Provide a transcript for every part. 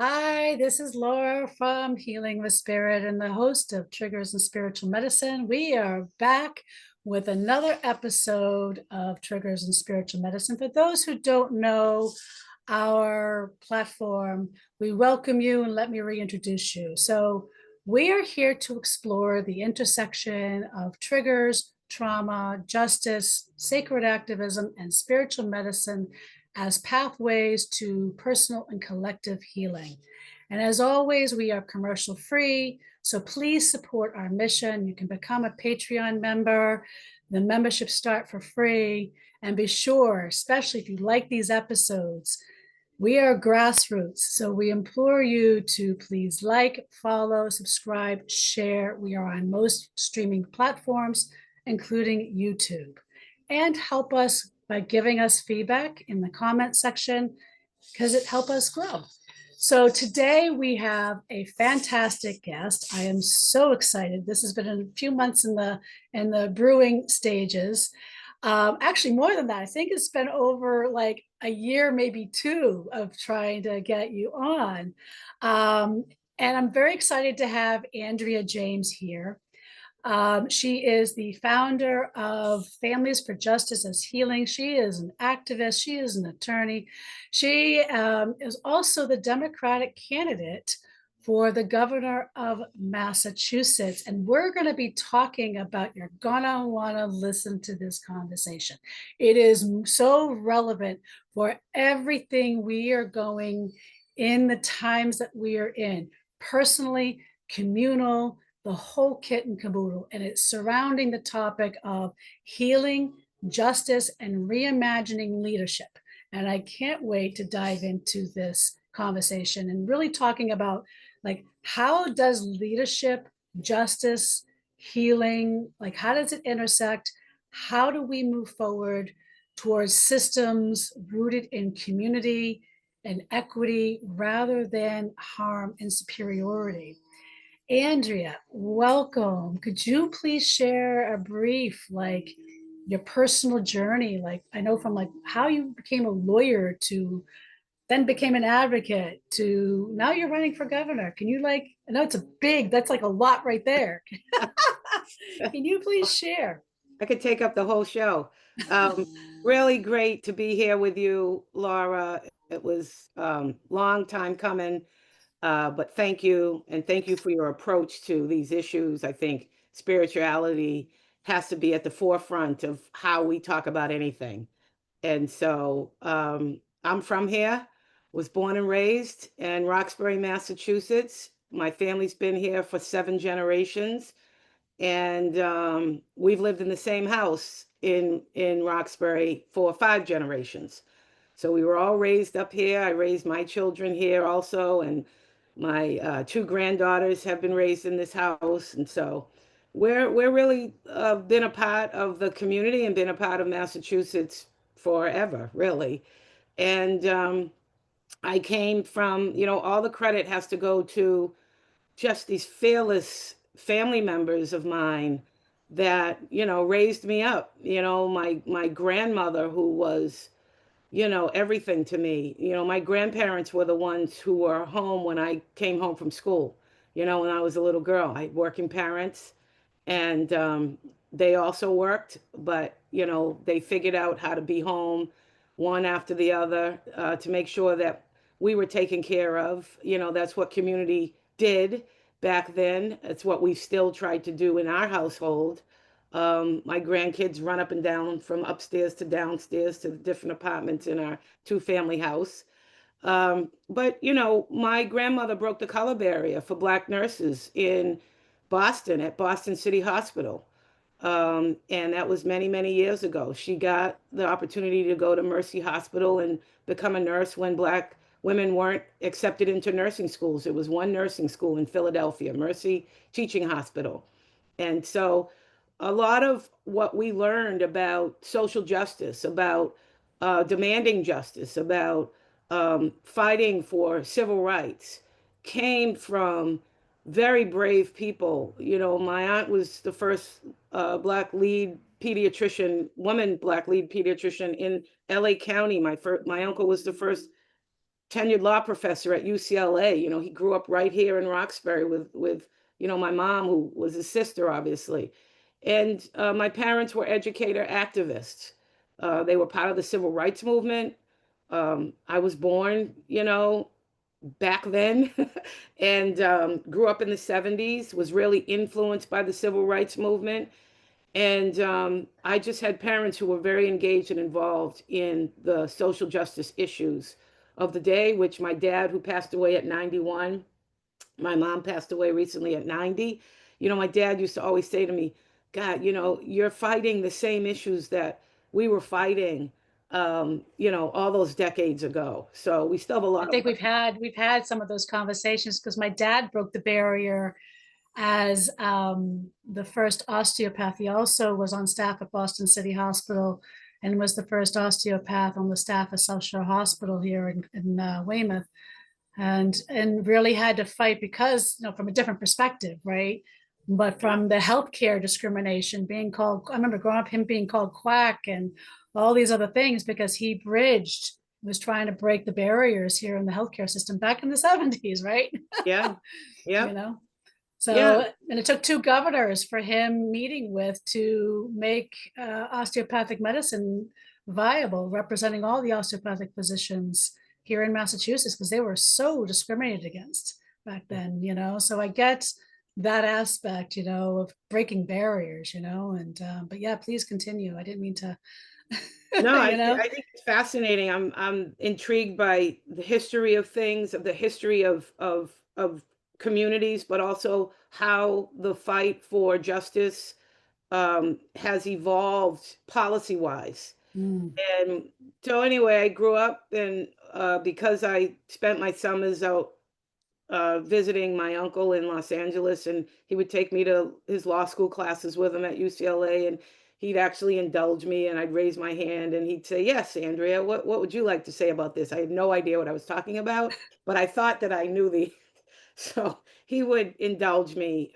Hi, this is Laura from Healing with Spirit and the host of Triggers in Spiritual Medicine. We are back with another episode of Triggers in Spiritual Medicine. For those who don't know our platform, we welcome you and let me reintroduce you. So, we are here to explore the intersection of triggers, trauma, justice, sacred activism, and spiritual medicine as pathways to personal and collective healing. And as always, we are commercial free, so please support our mission. You can become a Patreon member. The memberships start for free. And be sure, especially if you like these episodes, we are grassroots. So we implore you to please like, follow, subscribe, share. We are on most streaming platforms, including YouTube. And help us by giving us feedback in the comment section because it helps us grow. So today we have a fantastic guest. I am so excited. This has been a few months in the brewing stages. Actually, more than that, I think it's been over like a year, maybe two, of trying to get you on. Um, and I'm very excited to have Andrea James here. She is the founder of Families for Justice as Healing. She is an activist. She is an attorney. She is also the Democratic candidate for the governor of Massachusetts. And we're going to be talking about, you're going to want to listen to this conversation. It is so relevant for everything we are going in the times that we are in, personally, communal, the whole kit and caboodle, and it's surrounding the topic of healing, justice, and reimagining leadership. And I can't wait to dive into this conversation and really talking about like how does leadership, justice, healing, like how does it intersect? How do we move forward towards systems rooted in community and equity rather than harm and superiority? Andrea, welcome. Could you please share a brief, like your personal journey? Like I know from like how you became a lawyer to then became an advocate to now you're running for governor. Can you like, I know it's a big, that's like a lot right there. Can you please share? I could take up the whole show. Really great to be here with you, Laura. It was long time coming, but thank you, and thank you for your approach to these issues. I think spirituality has to be at the forefront of how we talk about anything. And so I'm from here, was born and raised in Roxbury, Massachusetts. My family's been here for 7 generations, and we've lived in the same house in Roxbury for 5 generations. So we were all raised up here. I raised my children here also, and my two granddaughters have been raised in this house, and so we're really been a part of the community and been a part of Massachusetts forever, really. And I came from, all the credit has to go to just these fearless family members of mine that raised me up. My grandmother, who was everything to me. My grandparents were the ones who were home when I came home from school, when I was a little girl. I had working parents, and they also worked, but they figured out how to be home one after the other, to make sure that we were taken care of. That's what community did back then. It's what we still tried to do in our household. My grandkids run up and down from upstairs to downstairs to the different apartments in our two-family house. But my grandmother broke the color barrier for Black nurses in Boston at Boston City Hospital. And that was many, many years ago. She got the opportunity to go to Mercy Hospital and become a nurse when Black women weren't accepted into nursing schools. It was one nursing school in Philadelphia, Mercy Teaching Hospital. And so a lot of what we learned about social justice, about demanding justice, about fighting for civil rights, came from very brave people. My aunt was the first Black lead woman Black lead pediatrician in LA County. My uncle was the first tenured law professor at UCLA. You know, he grew up right here in Roxbury with my mom, who was his sister, obviously. And my parents were educator activists. They were part of the civil rights movement. I was born, back then, and grew up in the 70s, was really influenced by the civil rights movement. And I just had parents who were very engaged and involved in the social justice issues of the day, which my dad, who passed away at 91, my mom passed away recently at 90. My dad used to always say to me, God, you're fighting the same issues that we were fighting, all those decades ago. So we still have a I lot of think work. we've had some of those conversations because my dad broke the barrier as the first osteopath. He also was on staff at Boston City Hospital and was the first osteopath on the staff of South Shore Hospital here in Weymouth, and really had to fight because, from a different perspective, right? But Yeah. from the healthcare discrimination, being called, I remember growing up, him being called quack and all these other things because he was trying to break the barriers here in the healthcare system back in the 70s, right? Yeah. you Yep. know, Yeah. so, and it took two governors for him meeting with to make osteopathic medicine viable, representing all the osteopathic physicians here in Massachusetts because they were so discriminated against back then. So I get that aspect, of breaking barriers, and but yeah, please continue. I didn't mean to, No, you know. I think it's fascinating. I'm intrigued by the history of things, of the history of communities, but also how the fight for justice has evolved policy wise. Mm. And so anyway, I grew up, and because I spent my summers out visiting my uncle in Los Angeles, and he would take me to his law school classes with him at UCLA, and he'd actually indulge me, and I'd raise my hand, and he'd say, "Yes, Andrea, what would you like to say about this?" I had no idea what I was talking about, but I thought that I knew the. So he would indulge me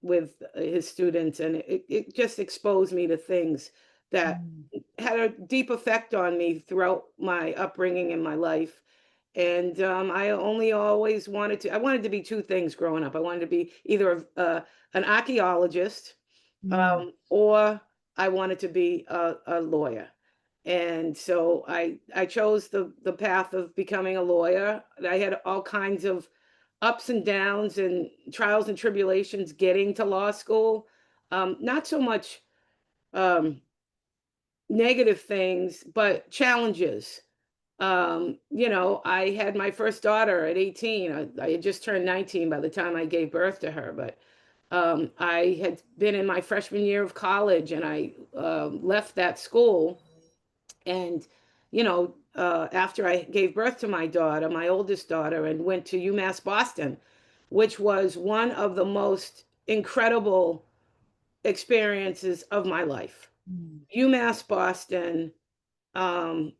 with his students, and it just exposed me to things that Mm. had a deep effect on me throughout my upbringing in my life. And I only always I wanted to be two things growing up. I wanted to be either an archaeologist, Mm. or I wanted to be a lawyer. And so I chose the path of becoming a lawyer. I had all kinds of ups and downs and trials and tribulations getting to law school. Not so much um, negative things, but challenges. I had my first daughter at 18. I had just turned 19 by the time I gave birth to her, but I had been in my freshman year of college, and I left that school. And, after I gave birth to my daughter, my oldest daughter, and went to UMass Boston, which was one of the most incredible experiences of my life. Mm. UMass Boston um,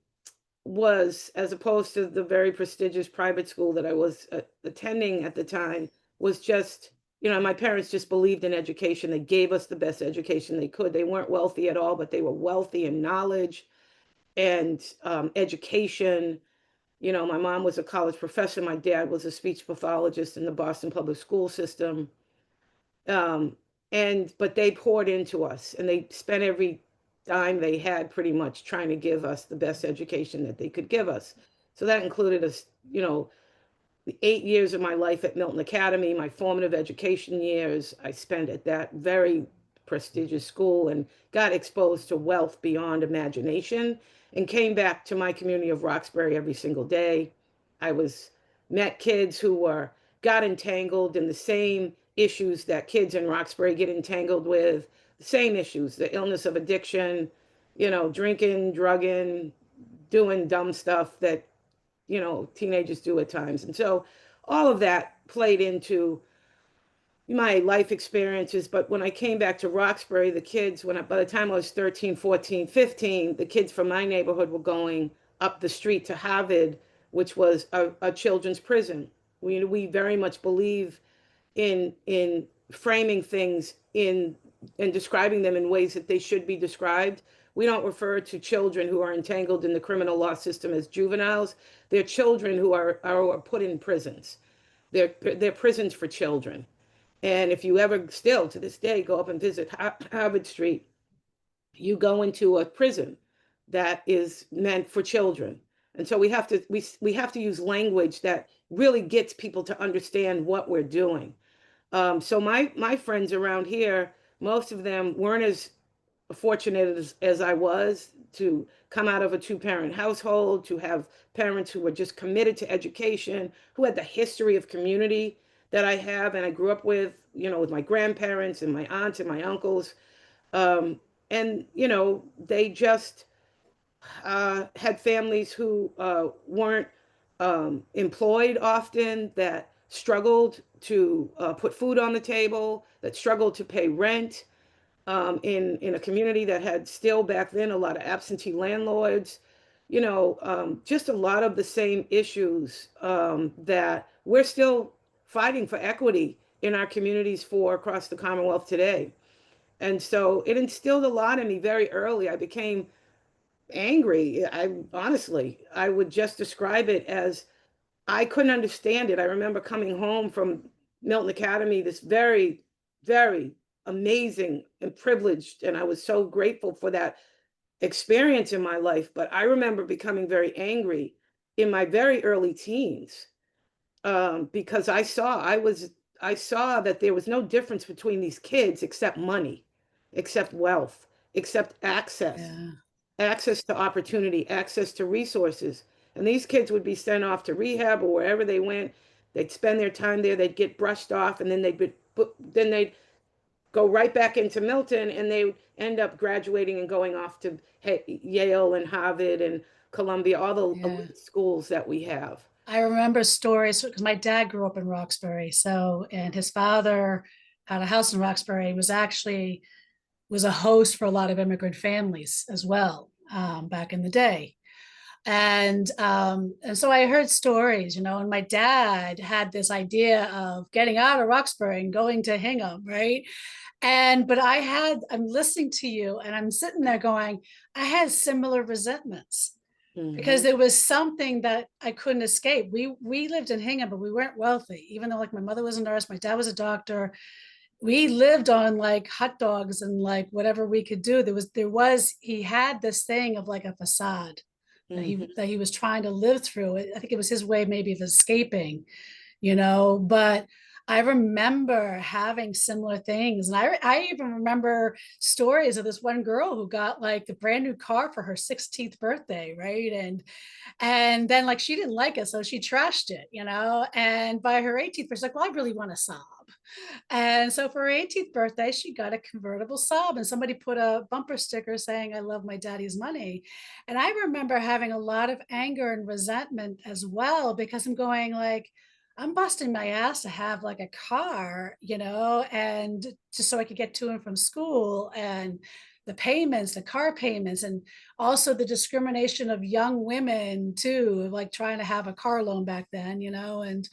was, as opposed to the very prestigious private school that I was attending at the time, was just, my parents just believed in education. They gave us the best education they could. They weren't wealthy at all, but they were wealthy in knowledge and education. My mom was a college professor. My dad was a speech pathologist in the Boston public school system. Um, but they poured into us, and they spent every dime they had pretty much trying to give us the best education that they could give us. So that included us, the 8 years of my life at Milton Academy, my formative education years, I spent at that very prestigious school, and got exposed to wealth beyond imagination, and came back to my community of Roxbury every single day. I met kids who got entangled in the same issues that kids in Roxbury get entangled with, the same issues, the illness of addiction, drinking, drugging, doing dumb stuff that teenagers do at times. And so all of that played into my life experiences. But when I came back to Roxbury, the kids, by the time I was 13, 14, 15, the kids from my neighborhood were going up the street to Harvard, which was a children's prison. We very much believe in framing things in and describing them in ways that they should be described. we don't refer to children who are entangled in the criminal law system as juveniles. They're children who are put in prisons. They're prisons for children. And if you ever still to this day go up and visit Harvard Street, you go into a prison that is meant for children. And so we have to use language that really gets people to understand what we're doing. So my friends around here, most of them weren't as fortunate as I was to come out of a two-parent household, to have parents who were just committed to education, who had the history of community that I have and I grew up with, with my grandparents and my aunts and my uncles. Um, and, they just had families who weren't employed often, that struggled to put food on the table, that struggled to pay rent in a community that had still back then a lot of absentee landlords, just a lot of the same issues that we're still fighting for equity in our communities for across the Commonwealth today. And so it instilled a lot in me very early. I became angry. I would just describe it as I couldn't understand it. I remember coming home from Milton Academy, this very, very amazing and privileged, and I was so grateful for that experience in my life. But I remember becoming very angry in my very early teens because I saw that there was no difference between these kids except money, except wealth, except Yeah. access to opportunity, access to resources. And these kids would be sent off to rehab or wherever they went. They'd spend their time there. They'd get brushed off, and then they'd go right back into Milton, and they would end up graduating and going off to Yale and Harvard and Columbia, all the Yeah. elite schools that we have. I remember stories because my dad grew up in Roxbury. So, and his father had a house in Roxbury, was a host for a lot of immigrant families as well, back in the day. And so I heard stories, and my dad had this idea of getting out of Roxbury and going to Hingham, right? But I'm listening to you and I'm sitting there going, I had similar resentments because Hmm. there was something that I couldn't escape. We lived in Hingham, but we weren't wealthy, even though like my mother was a nurse, my dad was a doctor. We lived on like hot dogs and like whatever we could do. He had this thing of like a facade Hmm. that he was trying to live through. I think it was his way maybe of escaping, but I remember having similar things. And I even remember stories of this one girl who got like the brand new car for her 16th birthday, right? And then like she didn't like it, so she trashed it, and by her 18th birthday, she's like, well, I really want a Saab. And so for her 18th birthday, she got a convertible Saab, and somebody put a bumper sticker saying, I love my daddy's money. And I remember having a lot of anger and resentment as well, because I'm going like, I'm busting my ass to have like a car, and just so I could get to and from school, and the payments, the car payments, and also the discrimination of young women too, like trying to have a car loan back then, and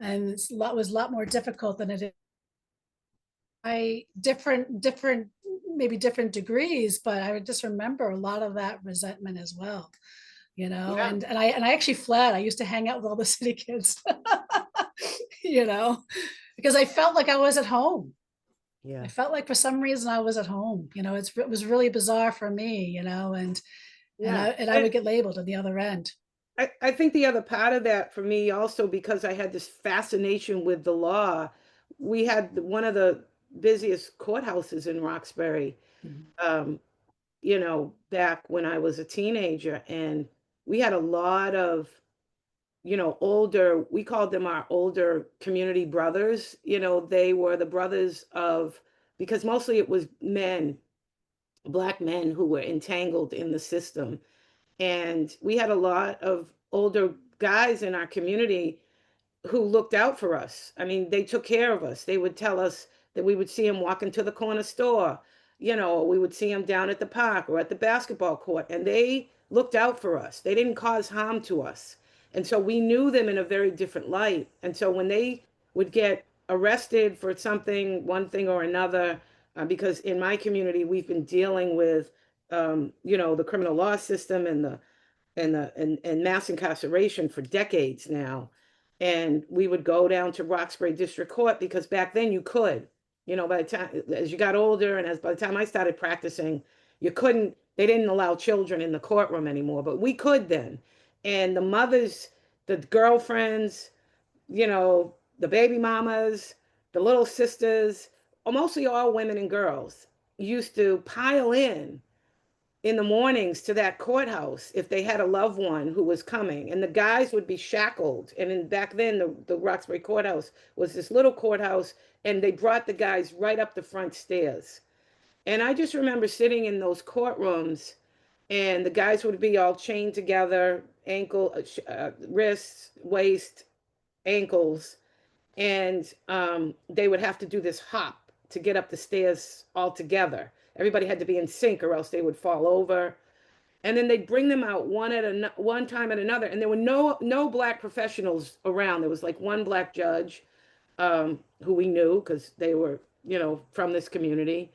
was a lot more difficult than it is. I different maybe different degrees, but I would just remember a lot of that resentment as well, Yeah, and I actually fled. I used to hang out with all the city kids, you know, because I felt like I was at home. I yeah, felt like for some reason I was at home. It was really bizarre for me, and yeah. I would get labeled on the other end. I think the other part of that for me also, because I had this fascination with the law, we had one of the busiest courthouses in Roxbury, Mhm. um, back when I was a teenager. And we had a lot of, we called them our older community brothers. They were the brothers of, because mostly it was men, Black men who were entangled in the system. And we had a lot of older guys in our community who looked out for us. I mean, they took care of us. They would tell us that we would see them walking to the corner store, or we would see them down at the park or at the basketball court, and they looked out for us. They didn't cause harm to us. And so we knew them in a very different light. And so when they would get arrested for something, one thing or another, because in my community, we've been dealing with the criminal law system and and mass incarceration for decades now. And we would go down to Roxbury District Court because back then you could, by the time as you got older and as by the time I started practicing, you couldn't, they didn't allow children in the courtroom anymore, but we could then. And the mothers, the girlfriends, the baby mamas, the little sisters, mostly all women and girls, used to pile in the mornings to that courthouse if they had a loved one who was coming. And the guys would be shackled. And back then, the Roxbury courthouse was this little courthouse, and they brought the guys right up the front stairs. And I just remember sitting in those courtrooms, and the guys would be all chained together, ankle, wrists, waist, ankles, and they would have to do this hop to get up the stairs all together. Everybody had to be in sync, or else they would fall over. And then they'd bring them out one time at another, and there were no black professionals around. There was like one black judge who we knew because they were from this community.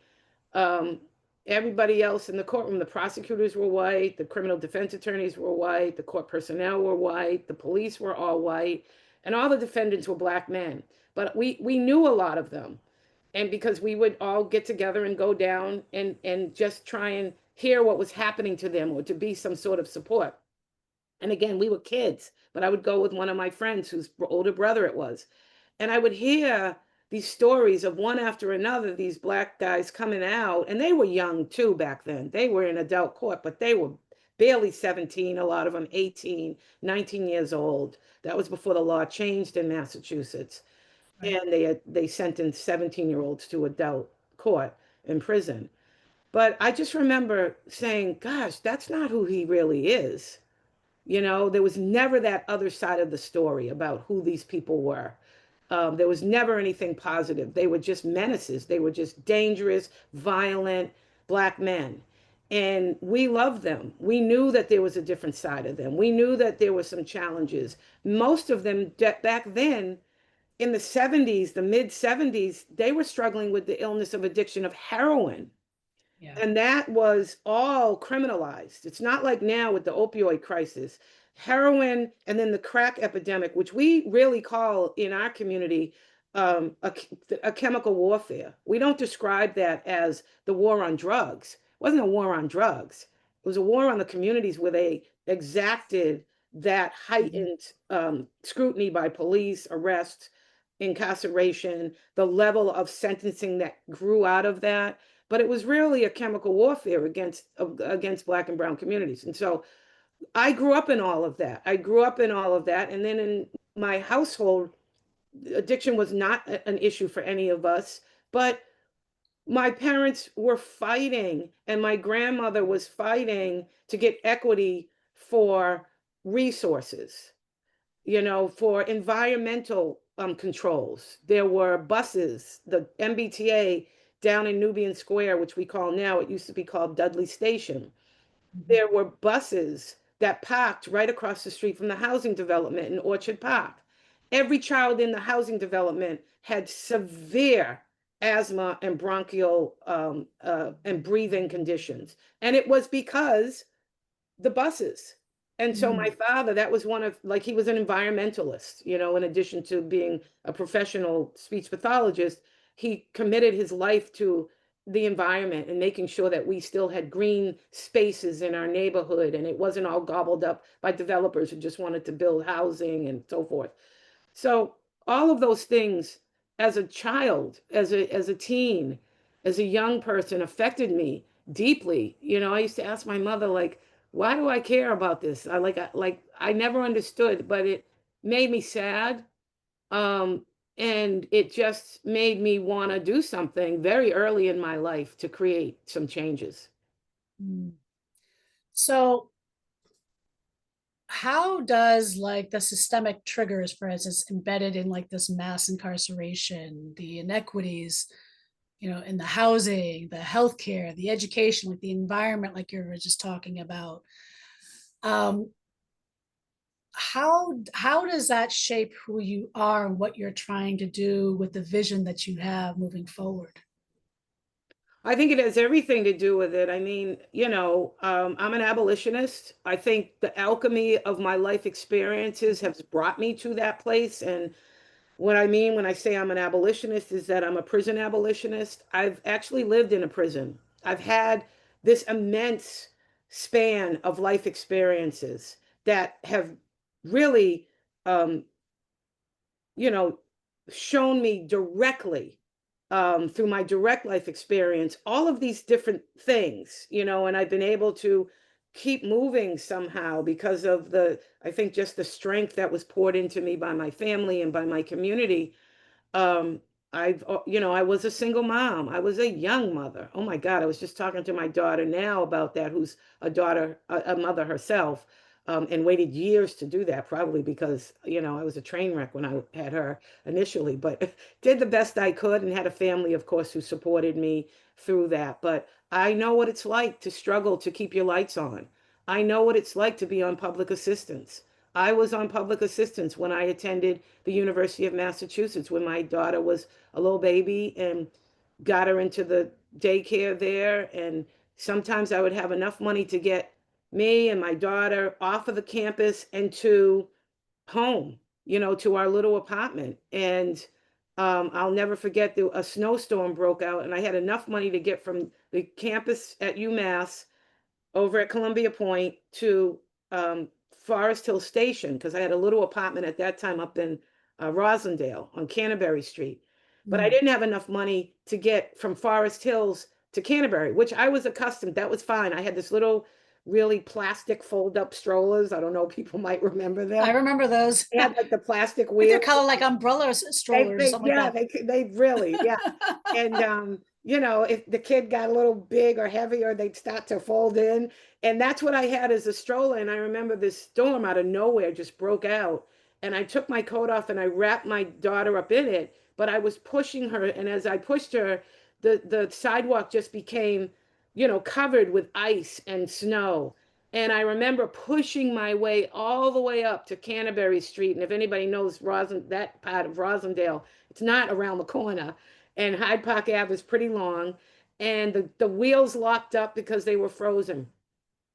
Um, Everybody else in the courtroom, the prosecutors were white, the criminal defense attorneys were white, the court personnel were white, the police were all white, and all the defendants were black men. But we knew a lot of them. And because we would all get together and go down and just try and hear what was happening to them or to be some sort of support. And again, we were kids, but I would go with one of my friends whose older brother it was. And I would hear these stories of one after another, these black guys coming out. And they were young too back then. They were in adult court, but they were barely 17, a lot of them 18, 19 years old. That was before the law changed in Massachusetts. Right. And they sentenced 17-year-olds to adult court in prison. But I just remember saying, gosh, that's not who he really is. There was never that other side of the story about who these people were. There was never anything positive. They were just menaces. They were just dangerous, violent black men. And we loved them. We knew that there was a different side of them. We knew that there were some challenges. Most of them back then in the 70s, the mid 70s, they were struggling with the illness of addiction of heroin. Yeah. And that was all criminalized. It's not like now with the opioid crisis. Heroin and then the crack epidemic, which we really call in our community a chemical warfare. We don't describe that as the war on drugs. It wasn't a war on drugs. It was a war on the communities where they exacted that heightened scrutiny by police, arrests, incarceration, the level of sentencing that grew out of that. But it was really a chemical warfare against black and brown communities. And so I grew up in all of that. And then in my household, addiction was not an issue for any of us, but my parents were fighting and my grandmother was fighting to get equity for resources, for environmental controls. There were buses, the MBTA down in Nubian Square, which we call now, it used to be called Dudley Station. There were buses that parked right across the street from the housing development in Orchard Park. Every child in the housing development had severe asthma and bronchial and breathing conditions. And it was because the buses. And so my father, that was one of, like, he was an environmentalist, in addition to being a professional speech pathologist, he committed his life to the environment and making sure that we still had green spaces in our neighborhood and it wasn't all gobbled up by developers who just wanted to build housing and so forth. So all of those things as a child, as a teen, as a young person affected me deeply. I used to ask my mother, like, why do I care about this? I never understood, but it made me sad. Um, and it just made me want to do something very early in my life to create some changes. So how does like the systemic triggers, for instance, embedded in like this mass incarceration, the inequities, in the housing, the healthcare, the education, like the environment, like you were just talking about, um, how does that shape who you are and what you're trying to do with the vision that you have moving forward? I think it has everything to do with it. I mean, I'm an abolitionist. I think the alchemy of my life experiences has brought me to that place. And what I mean when I say I'm an abolitionist is that I'm a prison abolitionist. I've actually lived in a prison. I've had this immense span of life experiences that have really, um, you know, shown me directly, through my direct life experience, all of these different things, and I've been able to keep moving somehow because of I think just the strength that was poured into me by my family and by my community. um, I was a single mom. I was a young mother. Oh my God, I was just talking to my daughter now about that, who's a mother herself, and waited years to do that, probably because, I was a train wreck when I had her initially, but did the best I could and had a family, of course, who supported me through that. But I know what it's like to struggle to keep your lights on. I know what it's like to be on public assistance. I was on public assistance when I attended the University of Massachusetts when my daughter was a little baby, and got her into the daycare there. And sometimes I would have enough money to get me and my daughter off of the campus and to home, to our little apartment. And I'll never forget, a snowstorm broke out, and I had enough money to get from the campus at UMass over at Columbia Point to, Forest Hill Station, because I had a little apartment at that time up in, Rosendale on Canterbury Street. But I Mm. didn't have enough money to get from Forest Hills to Canterbury, which I was accustomed. That was fine. I had this little, really plastic fold up strollers. I don't know, people might remember I them. remember those. They had like the plastic But they're wheels. kind of like umbrella strollers or They something like yeah, that. they really, yeah. And if the kid got a little big or heavier, they'd start to fold in. And that's what I had as a stroller. And I remember this storm out of nowhere just broke out. And I took my coat off and I wrapped my daughter up in it, but I was pushing her. And as I pushed her, the sidewalk just became, covered with ice and snow. And I remember pushing my way all the way up to Canterbury Street. And if anybody knows that part of Rosendale, it's not around the corner. And Hyde Park Ave is pretty long. And the wheels locked up because they were frozen.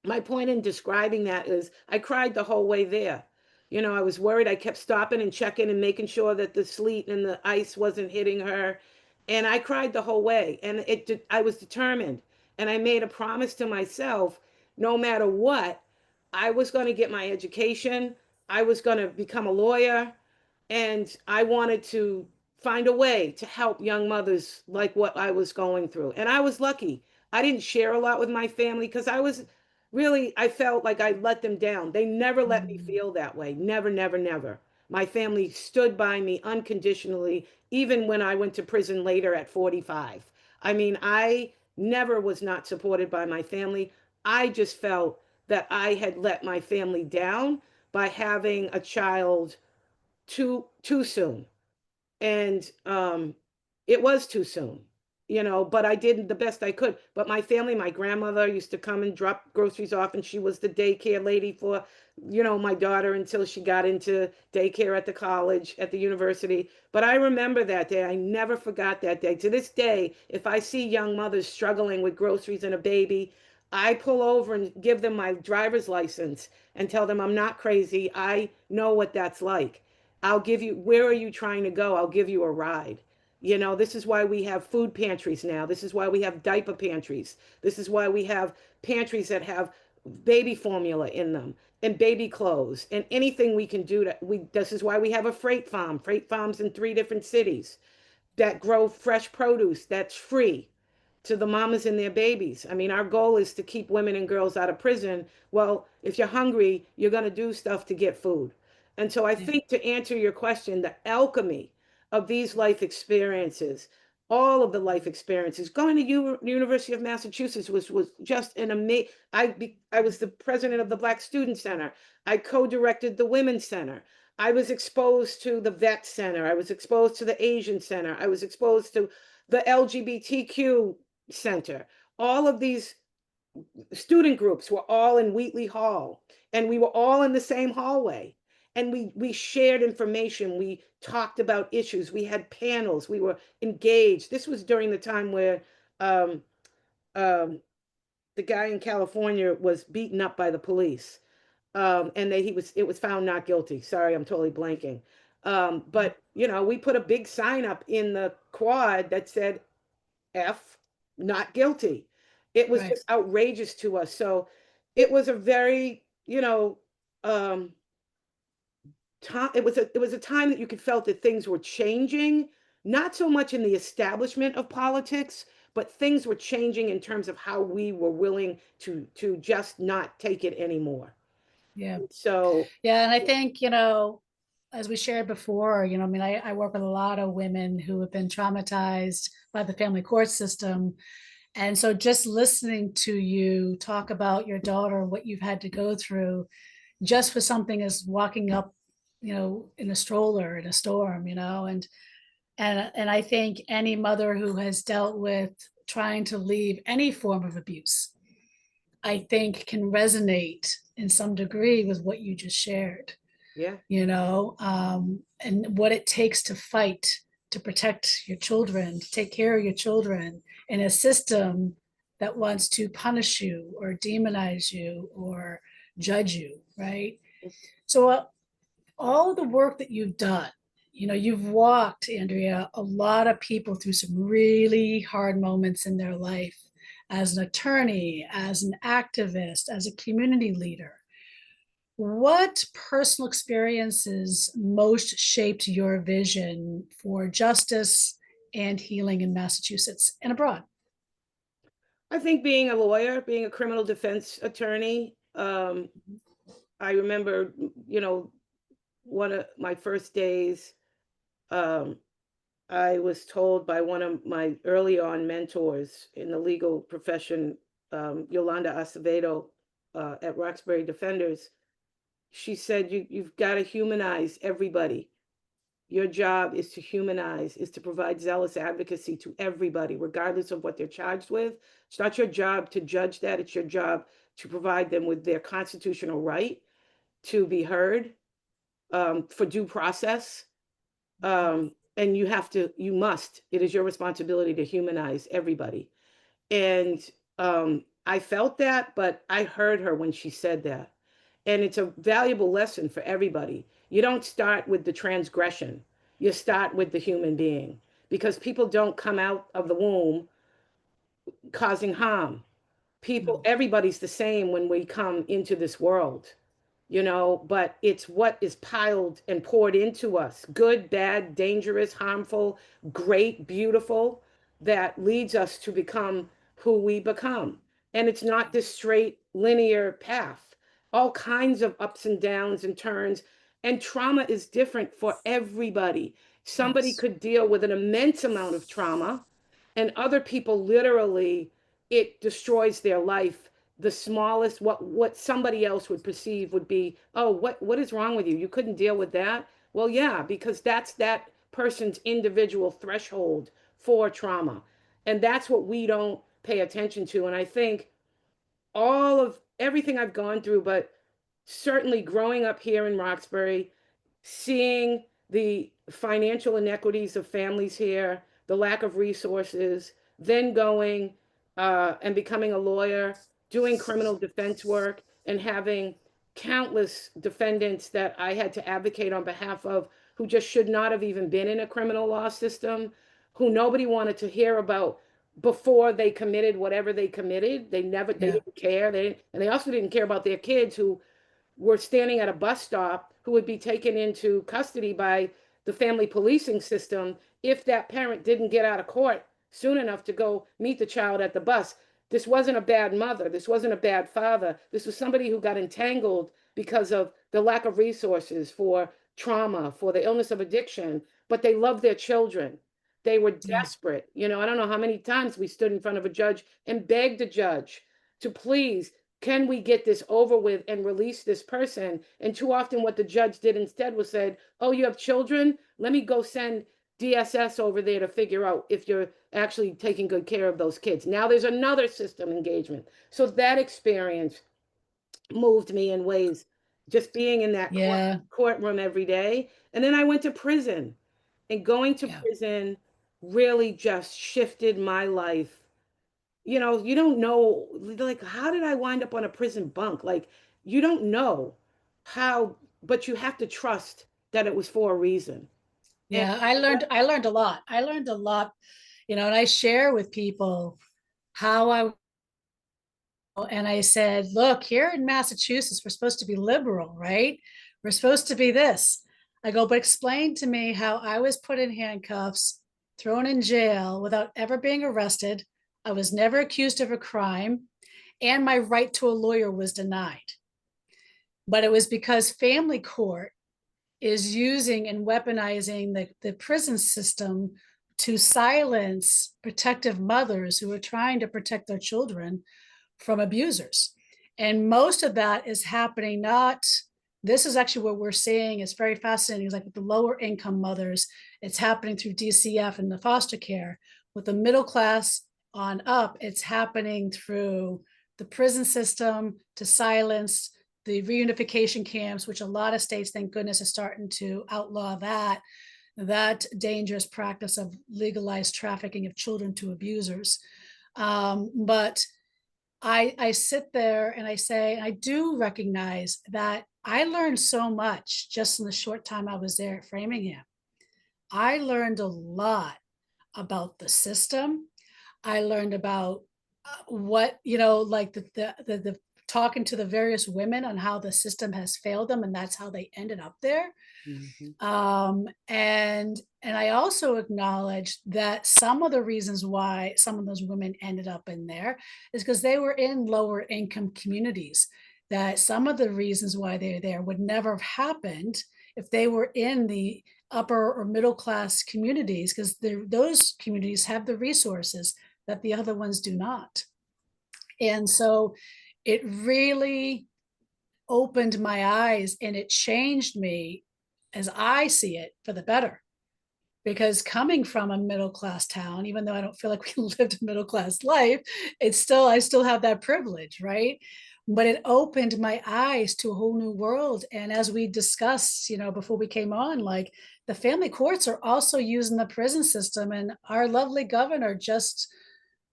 My point in describing that is I cried the whole way there. I was worried. I kept stopping and checking and making sure that the sleet and the ice wasn't hitting her. And I cried the whole way. And I was determined. And I made a promise to myself, no matter what, I was going to get my education. I was going to become a lawyer. And I wanted to find a way to help young mothers like what I was going through. And I was lucky. I didn't share a lot with my family because I felt like I let them down. They never let me Mm. feel that way. Never, never, never. My family stood by me unconditionally, even when I went to prison later at 45. I mean, I never was not supported by my family. I just felt that I had let my family down by having a child too soon. And it was too soon, but I did the best I could. But my family, my grandmother used to come and drop groceries off, and she was the daycare lady for, my daughter until she got into daycare at the college, at the university. But I remember that day. I never forgot that day. To this day, if I see young mothers struggling with groceries and a baby, I pull over and give them my driver's license and tell them I'm not crazy. I know what that's like. I'll give you, where are you trying to go? I'll give you a ride. This is why we have food pantries now. This is why we have diaper pantries. This is why we have pantries that have baby formula in them and baby clothes and anything we can do this is why we have a freight farms in 3 different cities that grow fresh produce that's free to the mamas and their babies. I mean, our goal is to keep women and girls out of prison. Well, if you're hungry, you're going to do stuff to get food. And so I Yeah. think, to answer your question, the alchemy of these life experiences, all of the life experiences, going to University of Massachusetts was just an amazing. I was the president of the Black Student Center. I co-directed the Women's Center. I was exposed to the Vet Center. I was exposed to the Asian Center. I was exposed to the LGBTQ Center. All of these student groups were all in Wheatley Hall, and we were all in the same hallway. And we shared information. We talked about issues. We had panels. We were engaged. This was during the time where the guy in California was beaten up by the police. And they he was it was found not guilty. Sorry, I'm totally blanking. But you know, we put a big sign up in the quad that said F, not guilty. It was Right. just outrageous to us. So it was a very, um, time. It was a time that you could felt that things were changing, not so much in the establishment of politics, but things were changing in terms of how we were willing to just not take it anymore. Yeah. So Yeah. And I think, as we shared before, I mean, I work with a lot of women who have been traumatized by the family court system. And so just listening to you talk about your daughter, what you've had to go through, just for something as walking up, in a stroller in a storm, and I think any mother who has dealt with trying to leave any form of abuse, I think can resonate in some degree with what you just shared, yeah, and what it takes to fight to protect your children, to take care of your children in a system that wants to punish you or demonize you or judge you, right? So, all the work that you've done, you've walked, Andrea, a lot of people through some really hard moments in their life as an attorney, as an activist, as a community leader. What personal experiences most shaped your vision for justice and healing in Massachusetts and abroad? I think being a lawyer, being a criminal defense attorney, I remember, one of my first days, um, I was told by one of my early on mentors in the legal profession, Yolanda Acevedo, at Roxbury Defenders. She said, you've got to humanize everybody. Your job is to humanize, is to provide zealous advocacy to everybody, regardless of what they're charged with. It's not your job to judge that. It's your job to provide them with their constitutional right to be heard, for due process. And you must, it is your responsibility to humanize everybody. And I felt that, but I heard her when she said that. And it's a valuable lesson for everybody. You don't start with the transgression, you start with the human being, because people don't come out of the womb causing harm. People, No. everybody's the same when we come into this world, but it's what is piled and poured into us, good, bad, dangerous, harmful, great, beautiful, that leads us to become who we become. And it's not this straight linear path, all kinds of ups and downs and turns. And trauma is different for everybody. Somebody Yes. could deal with an immense amount of trauma, and other people literally, it destroys their life. The smallest, what somebody else would perceive would be, oh, what is wrong with you, you couldn't deal with that. Well, yeah, because that's that person's individual threshold for trauma, and that's what we don't pay attention to. And I think all of everything I've gone through, but certainly growing up here in Roxbury, seeing the financial inequities of families here, the lack of resources, then going and becoming a lawyer, doing criminal defense work, and having countless defendants that I had to advocate on behalf of who just should not have even been in a criminal law system, who nobody wanted to hear about before they committed whatever they committed. They Yeah. didn't care. And they also didn't care about their kids who were standing at a bus stop, who would be taken into custody by the family policing system if that parent didn't get out of court soon enough to go meet the child at the bus. This wasn't a bad mother. This wasn't a bad father. This was somebody who got entangled because of the lack of resources, for trauma, for the illness of addiction, but they loved their children. They were Yeah. desperate. I don't know how many times we stood in front of a judge and begged the judge to please, can we get this over with and release this person? And too often what the judge did instead was said, oh, you have children? Let me go send DSS over there to figure out if you're actually taking good care of those kids. Now there's another system engagement. So that experience moved me in ways, just being in that Yeah. courtroom every day. And then I went to prison, and going to Yeah. prison really just shifted my life, you don't know, like, how did I wind up on a prison bunk? Like, you don't know how, but you have to trust that it was for a reason. And Yeah, I learned a lot. I learned a lot, and I share with people how I and I said, look, here in Massachusetts, we're supposed to be liberal, right? We're supposed to be this. I go, but explain to me how I was put in handcuffs, thrown in jail without ever being arrested. I was never accused of a crime, and my right to a lawyer was denied. But it was because family court is using and weaponizing the prison system to silence protective mothers who are trying to protect their children from abusers. And most of that is happening not, this is actually what we're seeing. It's very fascinating. It's like with the lower income mothers, it's happening through DCF and the foster care. With the middle class on up, it's happening through the prison system to silence the reunification camps, which a lot of states, thank goodness, are starting to outlaw that dangerous practice of legalized trafficking of children to abusers. But I sit there and I say, I do recognize that I learned so much just in the short time I was there at Framingham. I learned a lot about the system. I learned about what, like the talking to the various women on how the system has failed them, and that's how they ended up there. Mhm, And I also acknowledge that some of the reasons why some of those women ended up in there is because they were in lower income communities. That some of the reasons why they're there would never have happened if they were in the upper or middle class communities, because those communities have the resources that the other ones do not. And so it really opened my eyes and it changed me as I see it for the better. Because coming from a middle class town, even though I don't feel like we lived a middle class life, I still have that privilege, right? But it opened my eyes to a whole new world. And as we discussed, before we came on, like the family courts are also using the prison system. And our lovely governor just,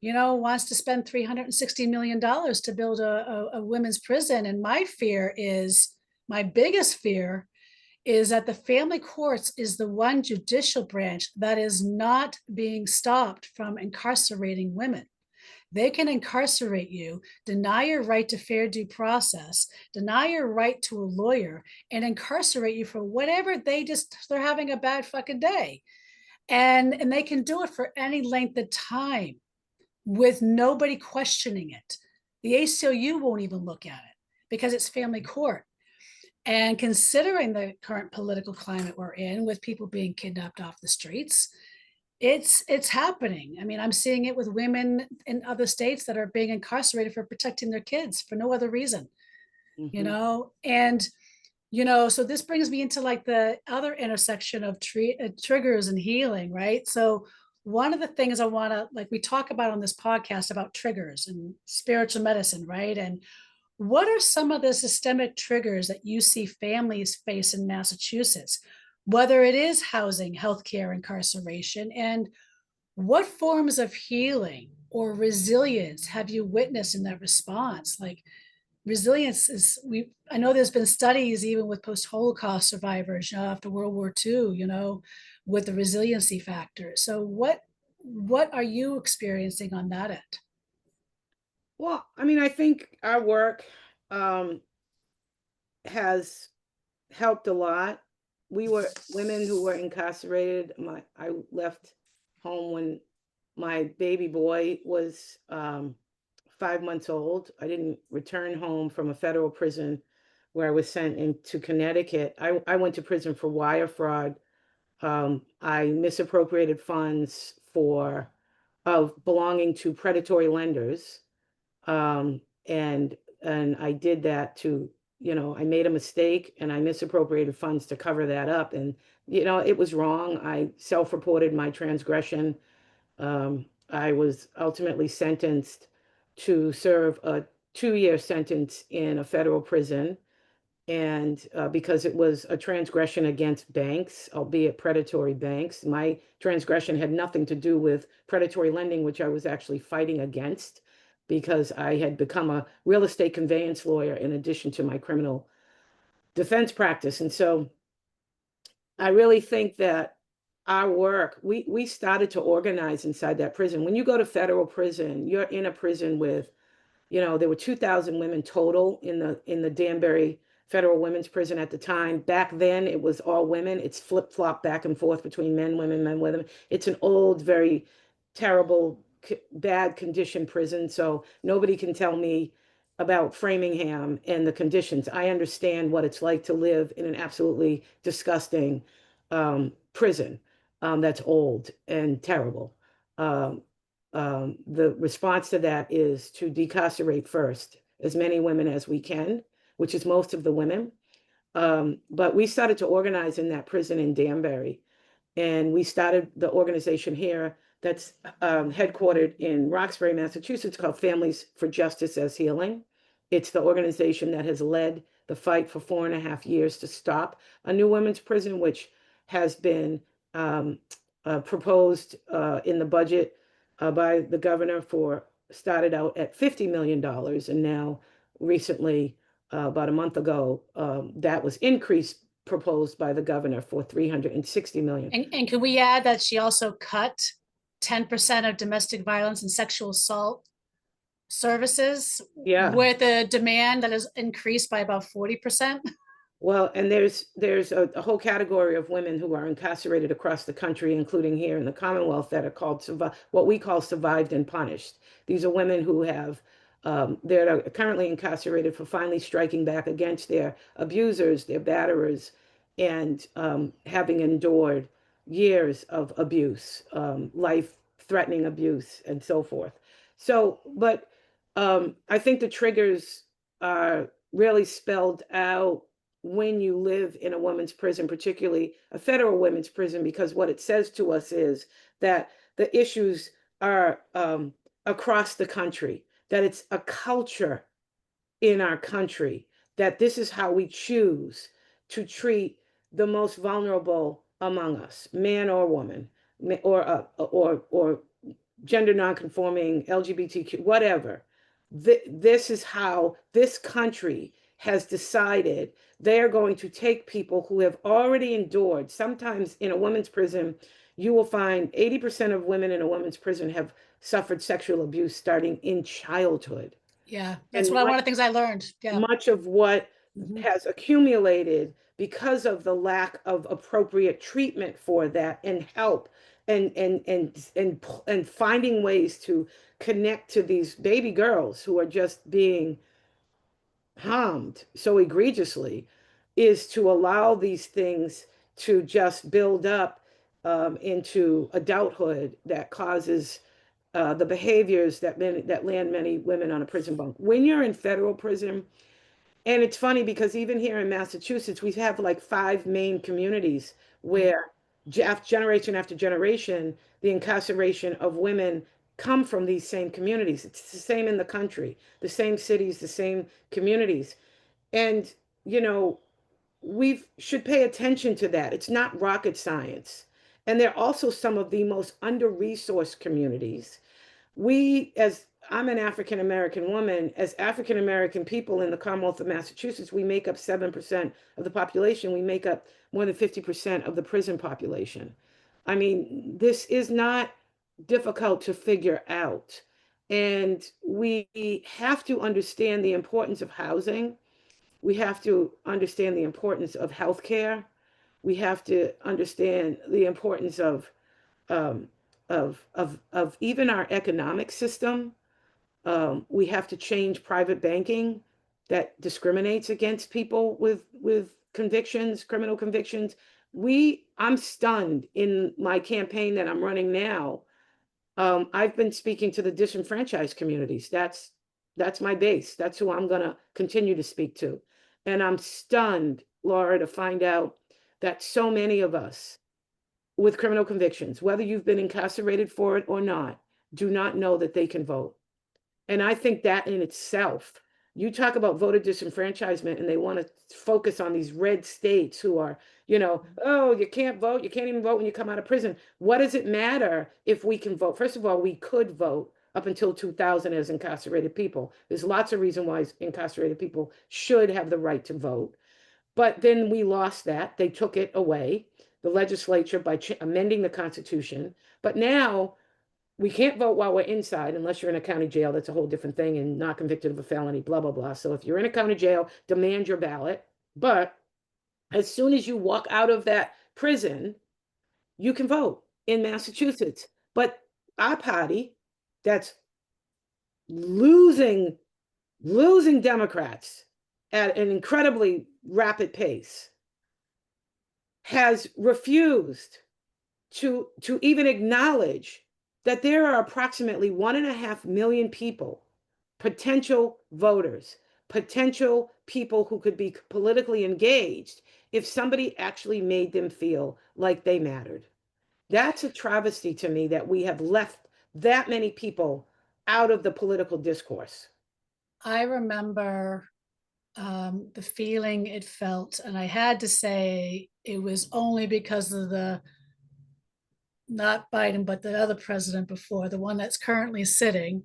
wants to spend $360 million to build a women's prison. And my biggest fear is that the family courts is the one judicial branch that is not being stopped from incarcerating women. They can incarcerate you, deny your right to fair due process, deny your right to a lawyer, and incarcerate you for whatever they're having a bad fucking day. And they can do it for any length of time with nobody questioning it. The ACLU won't even look at it because it's family court. And considering the current political climate we're in, with people being kidnapped off the streets, it's happening. I mean, I'm seeing it with women in other states that are being incarcerated for protecting their kids for no other reason, mhm. and so this brings me into like the other intersection of triggers and healing, right? So one of the things I want to, like, we talk about on this podcast about triggers and spiritual medicine, right? And what are some of the systemic triggers that you see families face in Massachusetts, whether it is housing, healthcare, incarceration, and what forms of healing or resilience have you witnessed in that response? Like, resilience is, I know there's been studies even with post-Holocaust survivors, after World War II, with the resiliency factor. So what are you experiencing on that end? Well, I mean, I think our work um, has helped a lot. We were women who were incarcerated. I left home when my baby boy was 5 months old. I didn't return home from a federal prison where I was sent into Connecticut. I went to prison for wire fraud. I misappropriated funds for of belonging to predatory lenders, um, and I did that to, I made a mistake and I misappropriated funds to cover that up, and it was wrong. I self-reported my transgression. I was ultimately sentenced to serve a 2-year sentence in a federal prison, and because it was a transgression against banks, albeit predatory banks. My transgression had nothing to do with predatory lending, which I was actually fighting against. because I had become a real estate conveyance lawyer in addition to my criminal defense practice. And so I really think that our work, we started to organize inside that prison. When you go to federal prison, you're in a prison with, there were 2,000 women total in the Danbury Federal Women's Prison at the time. Back then, it was all women. It's flip-flop back and forth between men, women, men, women. It's an old, very terrible, bad condition prison. So nobody can tell me about Framingham and the conditions. I understand what it's like to live in an absolutely disgusting prison that's old and terrible. Um, the response to that is to decarcerate first as many women as we can, which is most of the women. But we started to organize in that prison in Danbury. And we started the organization here that's headquartered in Roxbury, Massachusetts, called Families for Justice as Healing. It's the organization that has led the fight for 4.5 years to stop a new women's prison, which has been proposed in the budget by the governor started out at $50 million. And now recently, about a month ago, that was proposed by the governor for 360 million. And can we add that she also cut 10% of domestic violence and sexual assault services, with a demand that has increased by about 40%? Well, and there's a whole category of women who are incarcerated across the country, including here in the Commonwealth, that are called what we call survived and punished. These are women who have they're currently incarcerated for finally striking back against their abusers, their batterers, and having endured years of abuse, life-threatening abuse, and so forth. So, but I think the triggers are really spelled out when you live in a women's prison, particularly a federal women's prison, because what it says to us is that the issues are across the country, that it's a culture in our country, that this is how we choose to treat the most vulnerable among us, man or woman, or gender nonconforming, LGBTQ, whatever. This is how this country has decided they're going to take people who have already endured. Sometimes in a women's prison, you will find 80% of women in a women's prison have suffered sexual abuse starting in childhood. Yeah, that's one of the things I learned. Yeah. Much of what has accumulated because of the lack of appropriate treatment for that and help and finding ways to connect to these baby girls who are just being harmed so egregiously, is to allow these things to just build up into adulthood that causes the behaviors that land many women on a prison bunk. When you're in federal prison, and it's funny because even here in Massachusetts, we have like 5 main communities where generation after generation, the incarceration of women come from these same communities. It's the same in the country, the same cities, the same communities. And, we should pay attention to that. It's not rocket science. And they're also some of the most under-resourced communities. As I'm an African American woman, as African American people in the Commonwealth of Massachusetts, we make up 7% of the population. We make up more than 50% of the prison population. I mean, this is not difficult to figure out. And we have to understand the importance of housing. We have to understand the importance of healthcare. We have to understand the importance um, of even our economic system. We have to change private banking that discriminates against people with convictions, criminal convictions. I'm stunned in my campaign that I'm running now. I've been speaking to the disenfranchised communities. That's my base. That's who I'm going to continue to speak to. And I'm stunned, Laura, to find out that so many of us with criminal convictions, whether you've been incarcerated for it or not, do not know that they can vote. And I think that in itself, you talk about voter disenfranchisement, and they want to focus on these red states who are, oh, you can't vote. You can't even vote when you come out of prison. What does it matter if we can vote? First of all, we could vote up until 2000 as incarcerated people. There's lots of reasons why incarcerated people should have the right to vote. But then we lost that. They took it away, the legislature, by amending the Constitution. But now we can't vote while we're inside unless you're in a county jail. That's a whole different thing, and not convicted of a felony, blah, blah, blah. So if you're in a county jail, demand your ballot. But as soon as you walk out of that prison, you can vote in Massachusetts. But our party, that's losing Democrats at an incredibly rapid pace, has refused to even acknowledge that there are approximately 1.5 million people, potential voters, potential people who could be politically engaged if somebody actually made them feel like they mattered. That's a travesty to me, that we have left that many people out of the political discourse. I remember the feeling it felt, and I had to say it was only because of the, not Biden, but the other president before, the one that's currently sitting,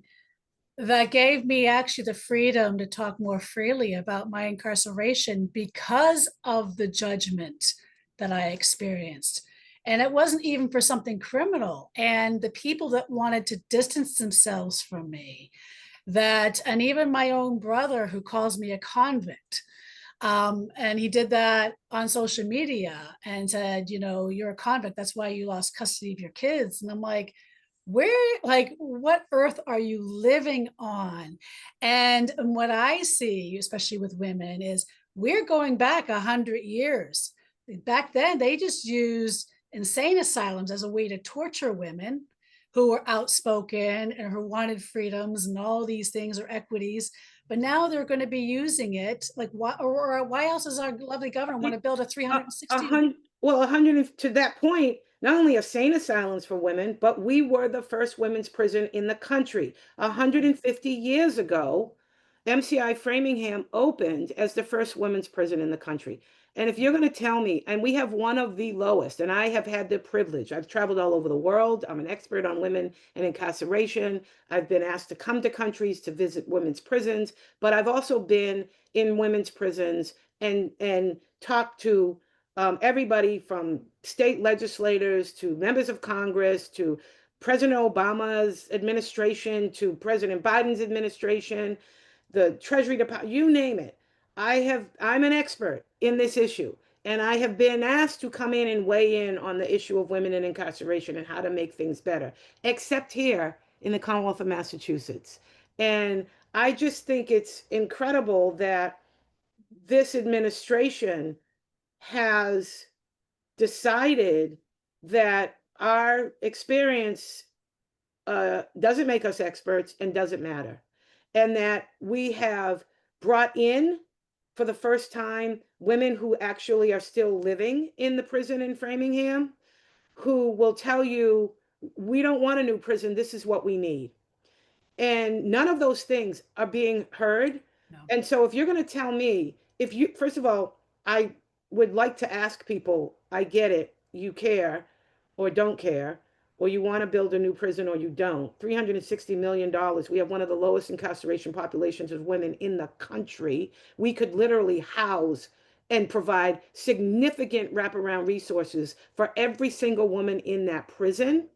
that gave me actually the freedom to talk more freely about my incarceration because of the judgment that I experienced. And it wasn't even for something criminal. And the people that wanted to distance themselves from me, and even my own brother, who calls me a convict, and he did that on social media and said, you're a convict. That's why you lost custody of your kids. And I'm like, what earth are you living on? And what I see, especially with women, is we're going back 100 years. Back then, they just used insane asylums as a way to torture women who were outspoken and who wanted freedoms and all these things, or equities. But now they're going to be using it. Like, why else does our lovely governor want to build a A 360? hundred, well, 100 to that point, not only insane asylums for women, but we were the first women's prison in the country. 150 years ago, MCI Framingham opened as the first women's prison in the country. And if you're going to tell me, and we have one of the lowest, and I have had the privilege, I've traveled all over the world. I'm an expert on women and incarceration. I've been asked to come to countries to visit women's prisons, but I've also been in women's prisons and talked to everybody from state legislators to members of Congress to President Obama's administration to President Biden's administration, the Treasury Department, you name it. I'm an expert in this issue. And I have been asked to come in and weigh in on the issue of women in incarceration and how to make things better, except here in the Commonwealth of Massachusetts. And I just think it's incredible that this administration has decided that our experience doesn't make us experts and doesn't matter. And that we have brought in, for the first time, women who actually are still living in the prison in Framingham, who will tell you, we don't want a new prison, this is what we need. And none of those things are being heard. No. And so if you're going to tell me, if you, first of all, I would like to ask people, I get it, you care or don't care, or you want to build a new prison or you don't. $360 million. We have one of the lowest incarceration populations of women in the country. We could literally house and provide significant wraparound resources for every single woman in that prison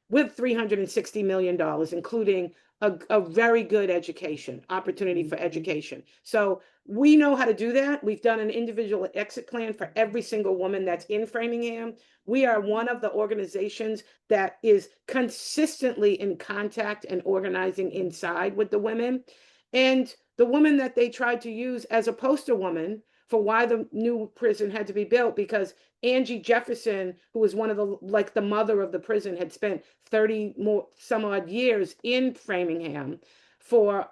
with $360 million, including a very good education, opportunity for education. So we know how to do that. We've done an individual exit plan for every single woman that's in Framingham. We are one of the organizations that is consistently in contact and organizing inside with the women. And the woman that they tried to use as a poster woman for why the new prison had to be built, because Angie Jefferson, who was one of the mother of the prison, had spent 30 more some odd years in Framingham for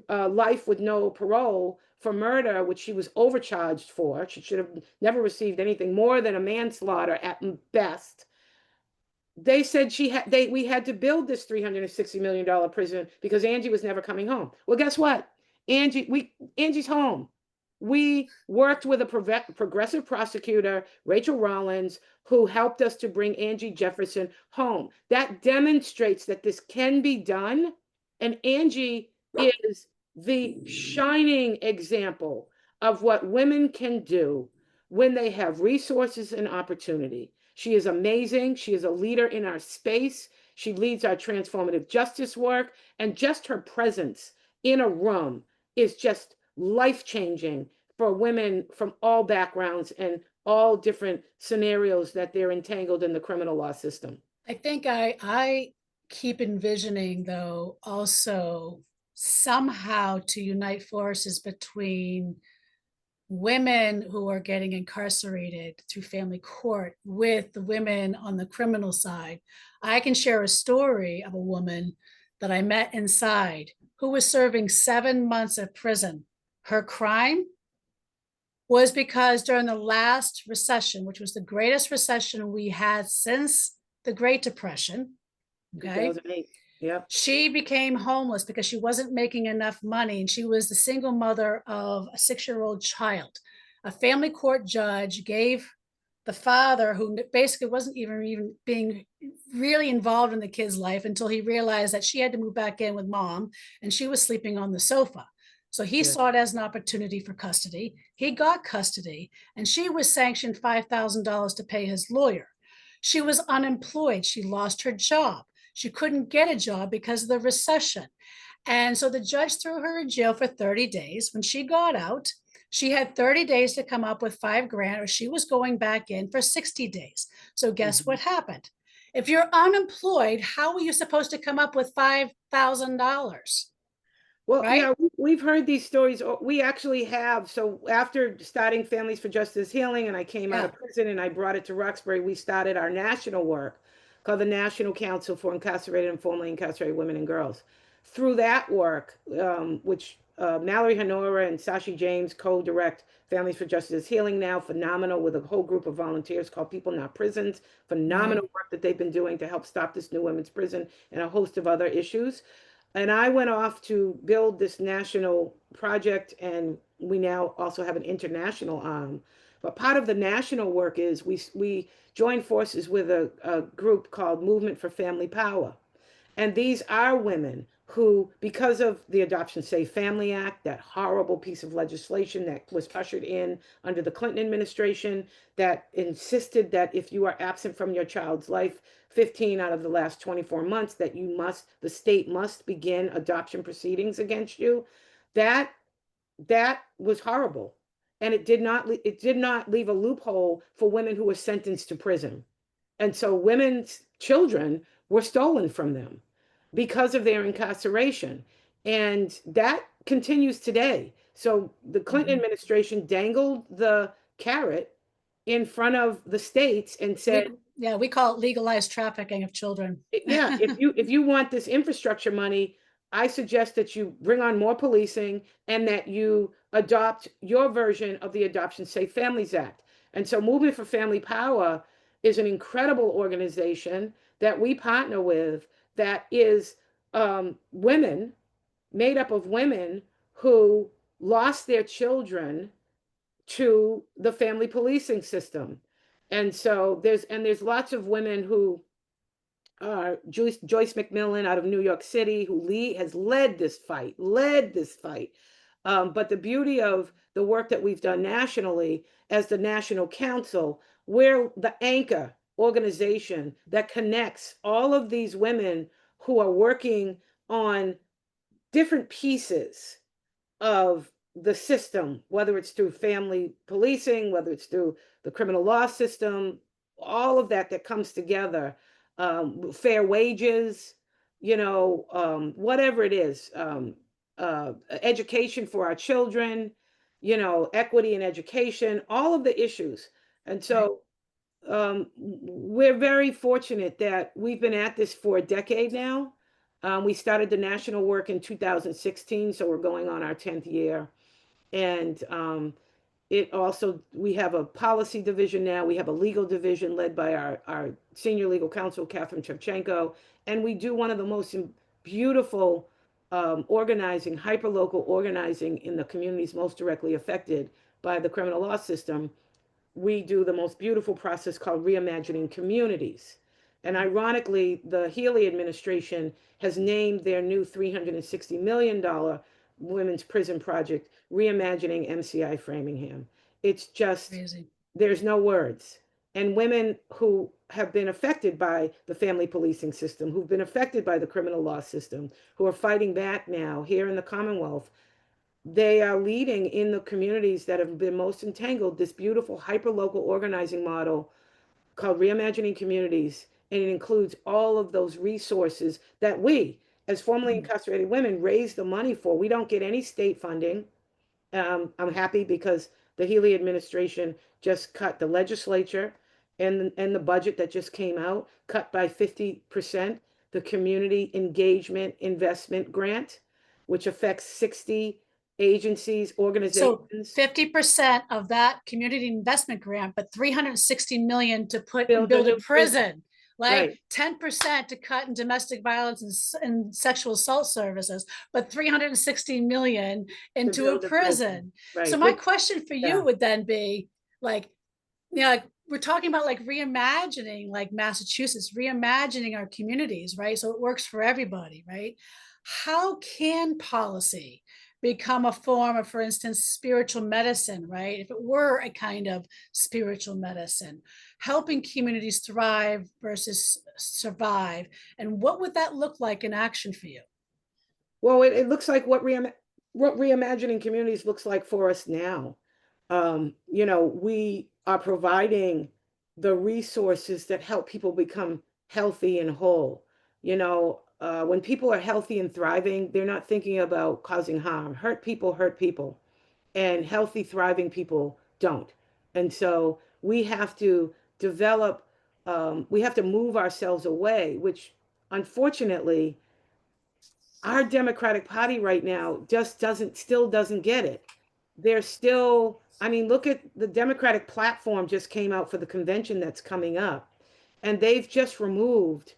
life with no parole for murder, which she was overcharged for. She should have never received anything more than a manslaughter at best. They said we had to build this $360 million prison because Angie was never coming home. Well, guess what? Angie's home. we worked with a progressive prosecutor, Rachel Rollins, who helped us to bring Angie Jefferson home. That demonstrates that this can be done. And Angie is the shining example of what women can do when they have resources and opportunity. She is amazing. She is a leader in our space. She leads our transformative justice work, and just her presence in a room is just life changing for women from all backgrounds and all different scenarios that they're entangled in the criminal law system. I think I keep envisioning, though, also somehow to unite forces between women who are getting incarcerated through family court with the women on the criminal side. I can share a story of a woman that I met inside who was serving 7 months of prison. Her crime was because during the last recession, which was the greatest recession we had since the Great Depression, okay, 2008. Yep. she became homeless because she wasn't making enough money, and she was the single mother of a 6-year-old child. A family court judge gave the father, who basically wasn't even being really involved in the kid's life until he realized that she had to move back in with mom and she was sleeping on the sofa. So he Yeah. saw it as an opportunity for custody. He got custody, and she was sanctioned $5,000 to pay his lawyer. She was unemployed. She lost her job. She couldn't get a job because of the recession. And so the judge threw her in jail for 30 days. When she got out, she had 30 days to come up with 5 grand, or she was going back in for 60 days. So guess Mhm. what happened? If you're unemployed, how are you supposed to come up with $5,000? Well, Right? yeah, we've heard these stories. We actually have. So after starting Families for Justice Healing, and I came out Yeah. of prison and I brought it to Roxbury, we started our national work called the National Council for Incarcerated and Formerly Incarcerated Women and Girls. Through that work, which Mallory Honora and Sashi James co-direct Families for Justice Healing now, phenomenal, with a whole group of volunteers called People Not Prisons, Right. phenomenal work that they've been doing to help stop this new women's prison and a host of other issues. And I went off to build this national project, and we now also have an international arm. But part of the national work is we joined forces with a group called Movement for Family Power. And these are women who, because of the Adoption Safe Family Act, that horrible piece of legislation that was ushered in under the Clinton administration, that insisted that if you are absent from your child's life 15 out of the last 24 months, that the state must begin adoption proceedings against you. That that was horrible. And it did not leave a loophole for women who were sentenced to prison. And so women's children were stolen from them because of their incarceration. And that continues today. So the Clinton Mhm. administration dangled the carrot in front of the states and said, We call it legalized trafficking of children. yeah, if you want this infrastructure money, I suggest that you bring on more policing and that you adopt your version of the Adoption Safe Families Act. And so Movement for Family Power is an incredible organization that we partner with, that is women, made up of women who lost their children to the family policing system. And so there's lots of women who, Joyce McMillan out of New York City, who has led this fight. But the beauty of the work that we've done nationally as the National Council, we're the anchor organization that connects all of these women who are working on different pieces of the system, whether it's through family policing, whether it's through the criminal law system, all of that comes together, fair wages, whatever it is, education for our children, equity in education, all of the issues. And Right. so we're very fortunate that we've been at this for a decade now. We started the national work in 2016, so we're going on our 10th year. And we have a policy division now. We have a legal division led by our senior legal counsel, Catherine Shevchenko. And we do one of the most beautiful organizing, hyperlocal organizing in the communities most directly affected by the criminal law system, we do the most beautiful process called reimagining communities. And ironically, the Healy administration has named their new $360 million women's prison project Reimagining MCI Framingham. It's just, Crazy. there's no words. And women who have been affected by the family policing system, who've been affected by the criminal law system, who are fighting back now here in the Commonwealth, they are leading in the communities that have been most entangled this beautiful hyperlocal organizing model called Reimagining Communities. And it includes all of those resources that we, as formerly Mhm. incarcerated women, raise the money for. We don't get any state funding. I'm happy because the Healy administration just cut the legislature and the budget that just came out, cut by 50% the community engagement investment grant, which affects 60 agencies, So organizations, 50% of that community investment grant, but 360 million to put and build a build a new prison. prison, like Right. 10% to cut in domestic violence and sexual assault services, but 360 million To into a build a prison. prison. So Right. my Which, question for you yeah. would then be like, yeah, like we're talking about like reimagining like Massachusetts, reimagining our communities, right? So it works for everybody, right? How can policy become a form of, for instance, spiritual medicine, right? If it were a kind of spiritual medicine, helping communities thrive versus survive. And what would that look like in action for you? Well, it looks like what reimagining communities looks like for us now. We are providing the resources that help people become healthy and whole. When people are healthy and thriving, they're not thinking about causing harm. Hurt people, and healthy, thriving people don't. And so we have to develop, we have to move ourselves away, which unfortunately, our Democratic Party right now just still doesn't get it. They're still, I mean, look at the Democratic platform just came out for the convention that's coming up, and they've just removed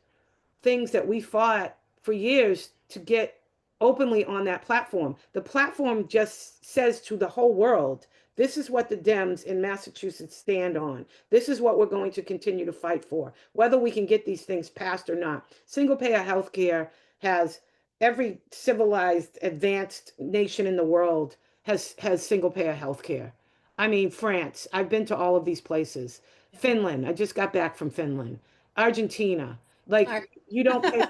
things that we fought for years to get openly on that platform. The platform just says to the whole world, this is what the Dems in Massachusetts stand on. This is what we're going to continue to fight for, whether we can get these things passed or not. Single payer health care has every civilized, advanced nation in the world has single payer health care. I mean, France, I've been to all of these places. Yeah. Finland, I just got back from Finland. Argentina, like Our, you don't pay,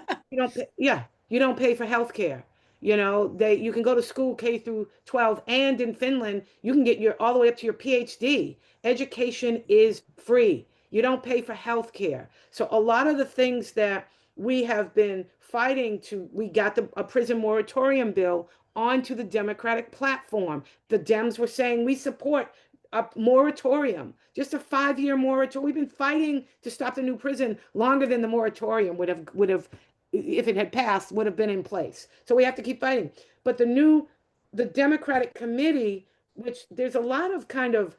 yeah, you don't pay for health care. You can go to school K through 12, and in Finland, you can get your all the way up to your PhD. Education is free. You don't pay for health care. So a lot of the things that we have been fighting to, we got a prison moratorium bill onto the Democratic platform. The Dems were saying we support a moratorium, just a 5-year moratorium. We've been fighting to stop the new prison longer than the moratorium would have, if it had passed, would have been in place. So we have to keep fighting. But the Democratic committee, which there's a lot of kind of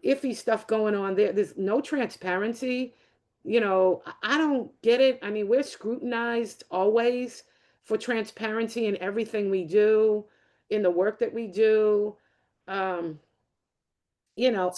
iffy stuff going on there. There's no transparency. I don't get it. I mean, we're scrutinized always for transparency in everything we do, in the work that we do. Um, I don't.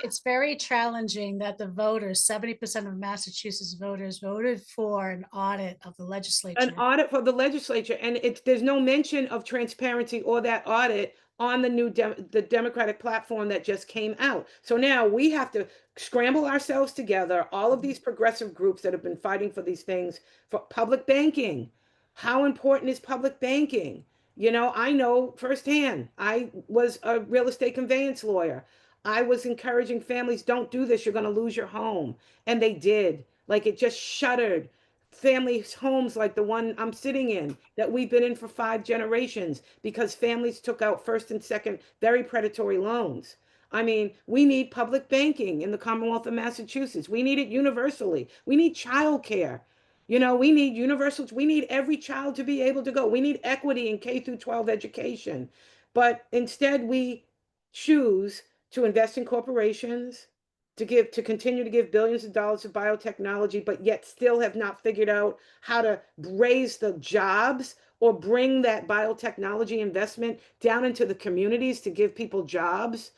it's very challenging that the voters, 70% of Massachusetts voters voted for an audit of the An legislature. audit for the legislature, and there's no mention of transparency or that audit on the Democratic platform that just came out. So now we have to scramble ourselves together, all of these progressive groups that have been fighting for these things, for public banking. How important is public banking? I know firsthand. I was a real estate conveyance lawyer. I was encouraging families, don't do this, you're going to lose your home. And they did. Like, it just shuttered families' homes like the one I'm sitting in that we've been in for 5 generations because families took out first and second very predatory loans. I mean, we need public banking in the Commonwealth of Massachusetts. We need it universally. We need childcare. We need we need every child to be able to go. We need equity in K through 12 education. But instead, we choose to invest in corporations, to continue to give billions of dollars to biotechnology, but yet still have not figured out how to raise the jobs or bring that biotechnology investment down into the communities to give people jobs.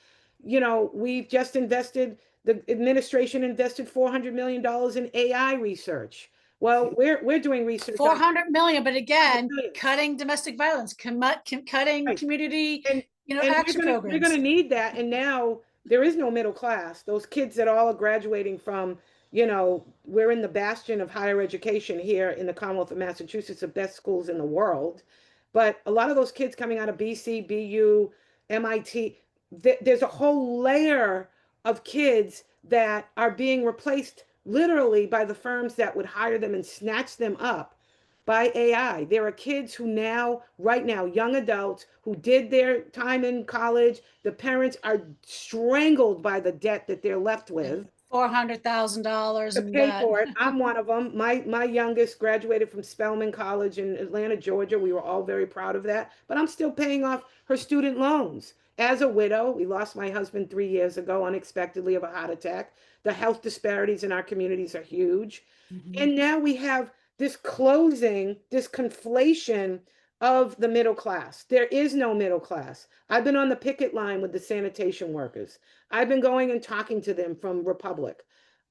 We've just invested, the administration invested $400 million in AI research. Well, we're doing research on 400 million, but 100 again, million. cutting domestic violence, cutting Right. community, and action we're gonna programs. need that. And now there is no middle class. Those kids that all are graduating from, we're in the bastion of higher education here in the Commonwealth of Massachusetts, the best schools in the world. But a lot of those kids coming out of BC, BU, MIT, there's a whole layer of kids that are being replaced literally by the firms that would hire them and snatch them up by AI. There are kids who now, right now, young adults who did their time in college, the parents are strangled by the debt that they're left with $400,000 to in pay debt. for it. I'm one of them. My youngest graduated from Spelman College in Atlanta, Georgia. We were all very proud of that. But I'm still paying off her student loans. As a widow, we lost my husband 3 years ago unexpectedly of a heart attack. The health disparities in our communities are huge. Mhm. And now we have this closing, this conflation of the middle class. There is no middle class. I've been on the picket line with the sanitation workers. I've been going and talking to them from Republic.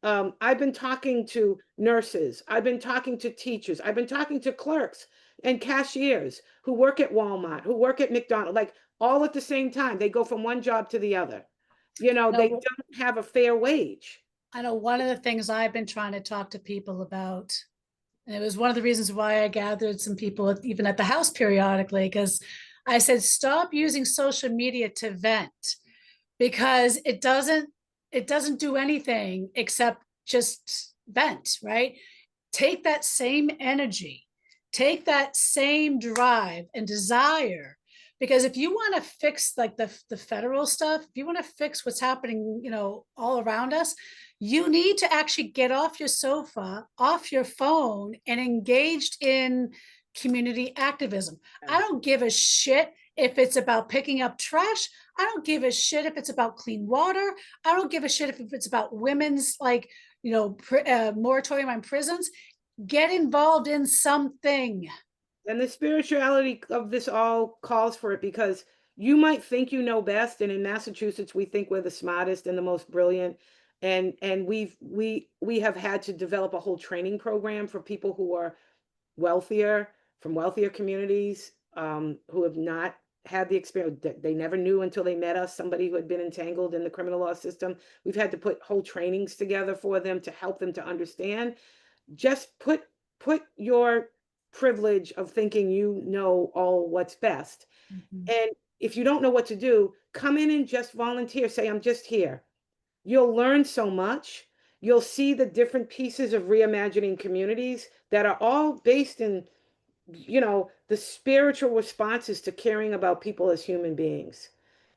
I've been talking to nurses. I've been talking to teachers. I've been talking to clerks and cashiers who work at Walmart, who work at McDonald's, like all at the same time. They go from one job to the other. They No, don't have a fair wage. I know one of the things I've been trying to talk to people about, and it was one of the reasons why I gathered some people even at the house periodically, because I said, stop using social media to vent, because it doesn't do anything except just vent, right? Take that same energy, take that same drive and desire. Because if you want to fix like the federal stuff, if you want to fix what's happening, all around us, you need to actually get off your sofa, off your phone, and engaged in community activism. I don't give a shit if it's about picking up trash. I don't give a shit if it's about clean water. I don't give a shit if it's about women's moratorium on prisons. Get involved in something. And the spirituality of this all calls for it, because you might think you know best, and in Massachusetts we think we're the smartest and the most brilliant, and we have had to develop a whole training program for people who are wealthier, from wealthier communities, who have not had the experience that they never knew until they met us, somebody who had been entangled in the criminal law system. We've had to put whole trainings together for them to help them to understand. Just put your privilege of thinking you know all what's best. Mhm. And if you don't know what to do, come in and just volunteer. Say, I'm just here. You'll learn so much. You'll see the different pieces of reimagining communities that are all based in, the spiritual responses to caring about people as human beings.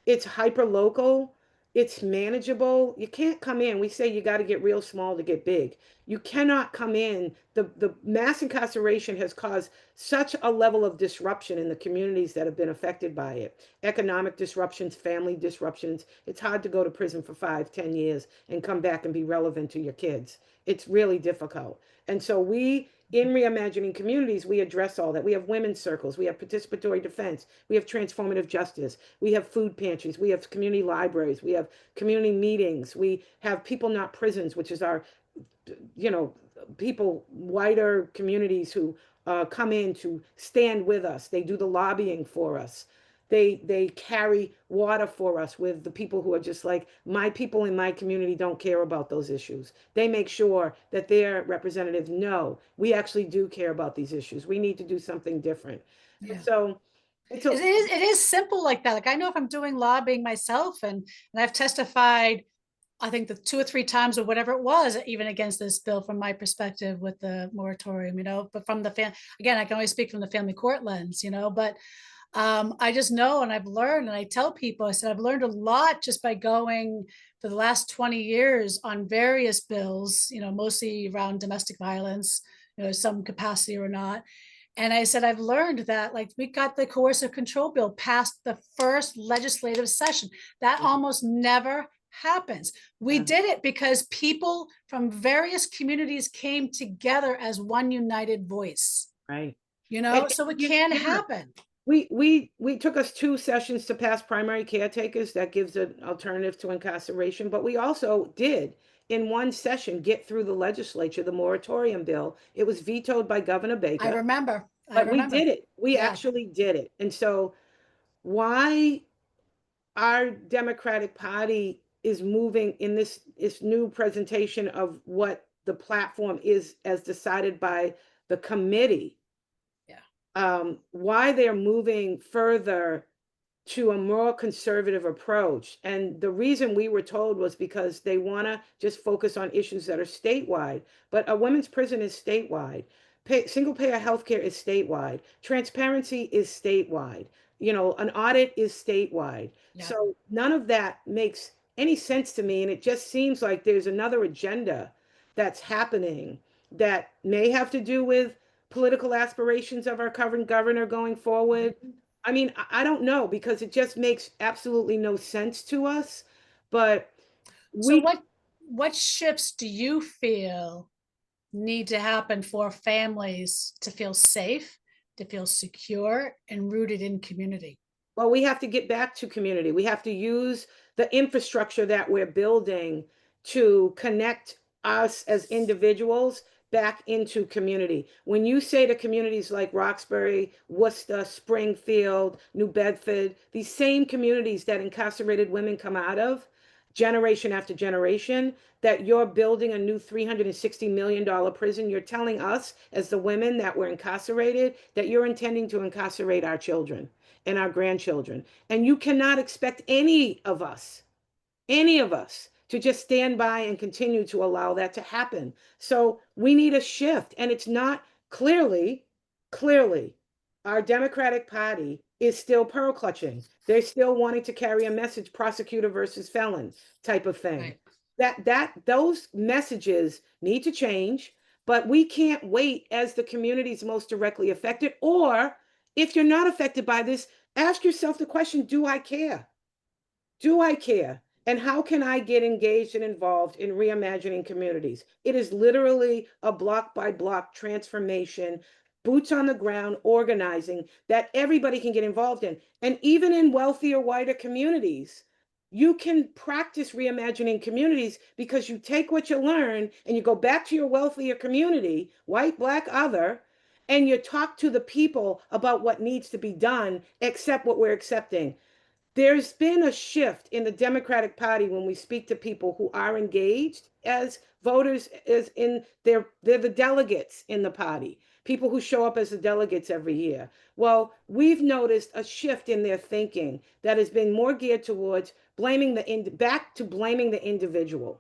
It's hyper local. It's manageable. You can't come in. We say you got to get real small to get big. You cannot come in. The mass incarceration has caused such a level of disruption in the communities that have been affected by it. Economic disruptions, family disruptions. It's hard to go to prison for 5, 10 years and come back and be relevant to your kids. It's really difficult. And so in reimagining communities, we address all that. We have women's circles, we have participatory defense, we have transformative justice, we have food pantries, we have community libraries, we have community meetings, we have people not prisons, which is our, you know, people, wider communities who come in to stand with us. They do the lobbying for us. They carry water for us with the people who are just like, my people in my community don't care about those issues. They make sure that their representatives know we actually do care about these issues. We need to do something different. And Yeah. so it's It is simple like that. Like I know if I'm doing lobbying myself, and I've testified, I think the 2 or 3 times or whatever it was, even against this bill from my perspective with the moratorium, but from again, I can only speak from the family court lens, but I just know, and I've learned, and I tell people, I said, I've learned a lot just by going for the last 20 years on various bills, mostly around domestic violence, some capacity or not. And I said, I've learned that, like, we got the coercive control bill passed the first legislative session. That almost never happens. We did it because people from various communities came together as one united voice. right. And So it can yeah, happen. we took us 2 sessions to pass primary caretakers. That gives an alternative to incarceration. But we also did in one session get through the legislature, the moratorium bill. It was vetoed by Governor I Baker, remember. I but we remember. did it. We Yeah. actually did it. And so why our Democratic Party is moving in this new presentation of what the platform is as decided by the committee, Yeah. why they're moving further to a more conservative approach. And the reason we were told was because they want to just focus on issues that are statewide. But a women's prison is statewide. Single payer healthcare is statewide. Transparency is statewide. An audit is statewide. Yeah. So none of that makes any sense to me. And it just seems like there's another agenda that's happening that may have to do with political aspirations of our current governor going forward. I mean, I don't know because it just makes absolutely no sense to us. But So we, what shifts do you feel need to happen for families to feel safe, to feel secure, and rooted in community? well, we have to get back to community. We have to use the infrastructure that we're building to connect us as individuals back into community. When you say to communities like Roxbury, Worcester, Springfield, New Bedford, these same communities that incarcerated women come out of, generation after generation, that you're building a new $360 million prison, you're telling us as the women that were incarcerated that you're intending to incarcerate our children and our grandchildren. And you cannot expect any of us to just stand by and continue to allow that to happen. So we need a shift. And it's not clearly, our Democratic Party is still pearl clutching. They're still wanting to carry a message, prosecutor versus felon type of thing. Right. Those messages need to change, but we can't wait as the communities most directly affected. Or if you're not affected by this, ask yourself the question, do I care? Do I care? And how can I get engaged and involved in reimagining communities? It is literally a block by block transformation, boots on the ground, organizing that everybody can get involved in. And even in wealthier, whiter communities, you can practice reimagining communities because you take what you learn and you go back to your wealthier community, white, black, other, and you talk to the people about what needs to be done, accept what we're accepting. There's been a shift in the Democratic Party when we speak to people who are engaged as voters, as in they're the delegates in the party, people who show up as the delegates every year. Well, we've noticed a shift in their thinking that has been more geared towards blaming the individual.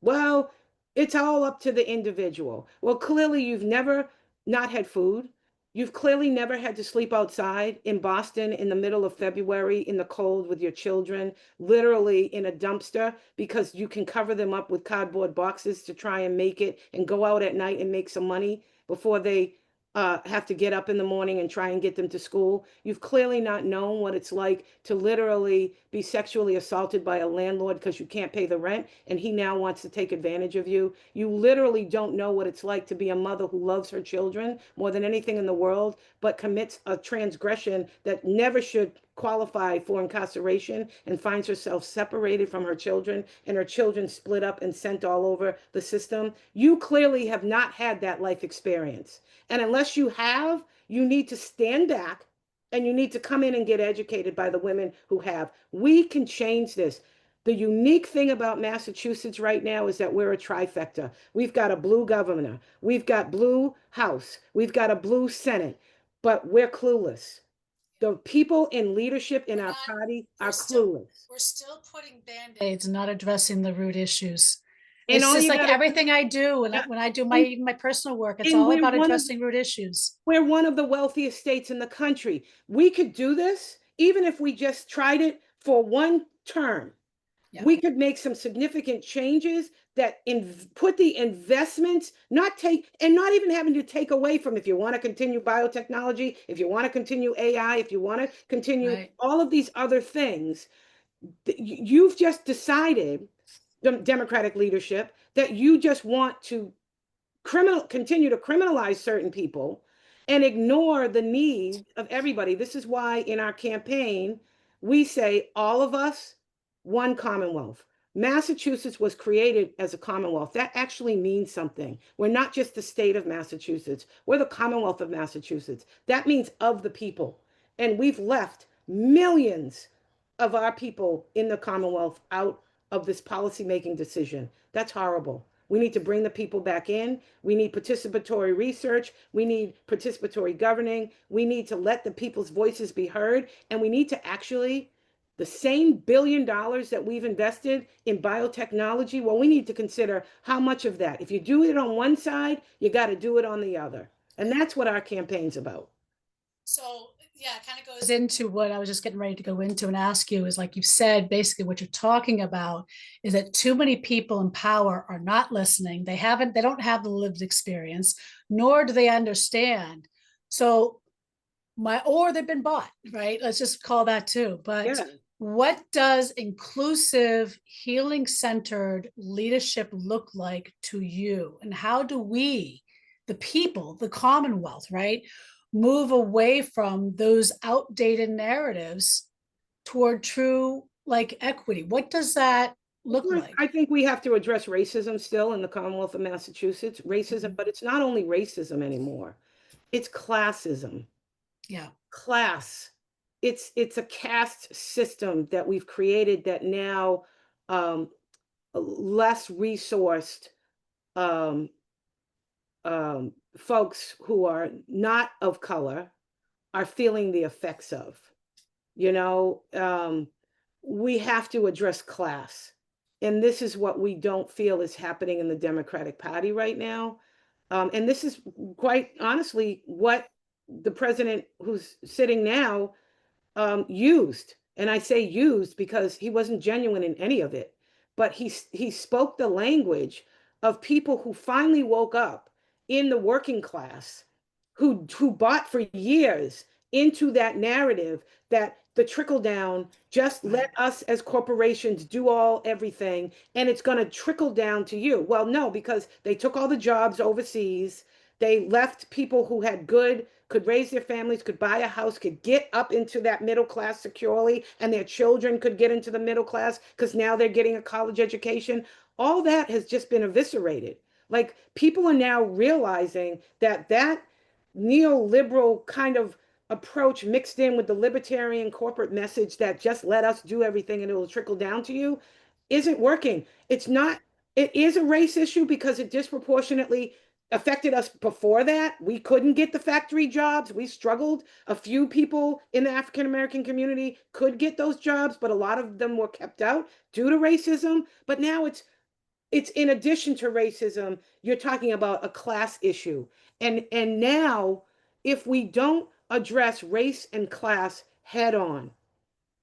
Well, it's all up to the individual. Well, clearly you've never not had food. You've clearly never had to sleep outside in Boston in the middle of February in the cold with your children, literally in a dumpster, because you can cover them up with cardboard boxes to try and make it and go out at night and make some money before they have to get up in the morning and try and get them to school. You've clearly not known what it's like to literally be sexually assaulted by a landlord because you can't pay the rent and he now wants to take advantage of you. You literally don't know what it's like to be a mother who loves her children more than anything in the world, but commits a transgression that never should qualify for incarceration and finds herself separated from her children and her children split up and sent all over the system. You clearly have not had that life experience. And unless you have, you need to stand back and you need to come in and get educated by the women who have. We can change this. The unique thing about Massachusetts right now is that we're a trifecta. We've got a blue governor, we've got blue House, we've got a blue Senate, but we're clueless. The people in leadership in We're our not, party we're are still clueless. we're still putting band-aids, not addressing the root issues. And It's all just you like got to everything I do when do, when I do and, my personal work, it's and all about addressing root issues. we're one of the wealthiest states in the country. We could do this even if we just tried it for one term. Yeah. We could make some significant changes that put the investments, not take, and not even having to take away from, if you want to continue biotechnology, if you want to continue AI, if you want to continue Right. all of these other things. You've just decided, the Democratic leadership, that you just want to continue to criminalize certain people and ignore the need of everybody. This is why in our campaign, we say all of us, one Commonwealth. Massachusetts was created as a Commonwealth. That actually means something. We're not just the state of Massachusetts, we're the Commonwealth of Massachusetts. That means of the people. And we've left millions of our people in the Commonwealth out of this policymaking decision. That's horrible. We need to bring the people back in. We need participatory research. We need participatory governing. We need to let the people's voices be heard. And we need to actually, the same $1 billion that we've invested in biotechnology, well, we need to consider how much of that. If you do it on one side, you got to do it on the other. And that's what our campaign's about. So yeah, it kind of goes into what I was just getting ready to go into and ask you is like you said, basically what you're talking about is that too many people in power are not listening. They don't have the lived experience, nor do they understand. So or they've been bought, right? Let's just call that too. But Yeah. what does inclusive, healing centered leadership look like to you? And how do we, the people, the Commonwealth, right, move away from those outdated narratives toward true like equity? What does that Well, look first, like? I think we have to address racism still in the Commonwealth of Massachusetts. Racism, Mhm. but it's not only racism anymore. It's classism. Yeah. Class. It's a caste system that we've created that now um, less resourced um, folks who are not of color are feeling the effects of. You know, we have to address class. And this is what we don't feel is happening in the Democratic Party right now. And this is quite honestly what the president who's sitting now used. And I say used because he wasn't genuine in any of it. But he spoke the language of people who finally woke up in the working class, who bought for years into that narrative that the trickle down, just let Right. us as corporations do all everything and it's going to trickle down to you. Well, no, because they took all the jobs overseas. They left people who had good, could raise their families, could buy a house, could get up into that middle class securely, and their children could get into the middle class because now they're getting a college education. All that has just been eviscerated. Like people are now realizing that that neoliberal kind of approach mixed in with the libertarian corporate message that just let us do everything and it will trickle down to you isn't working. It's not, it is a race issue because it disproportionately affected us before that. We couldn't get the factory jobs. We struggled. A few people in the African American community could get those jobs, but a lot of them were kept out due to racism. But now it's in addition to racism, you're talking about a class issue. And now if we don't address race and class head on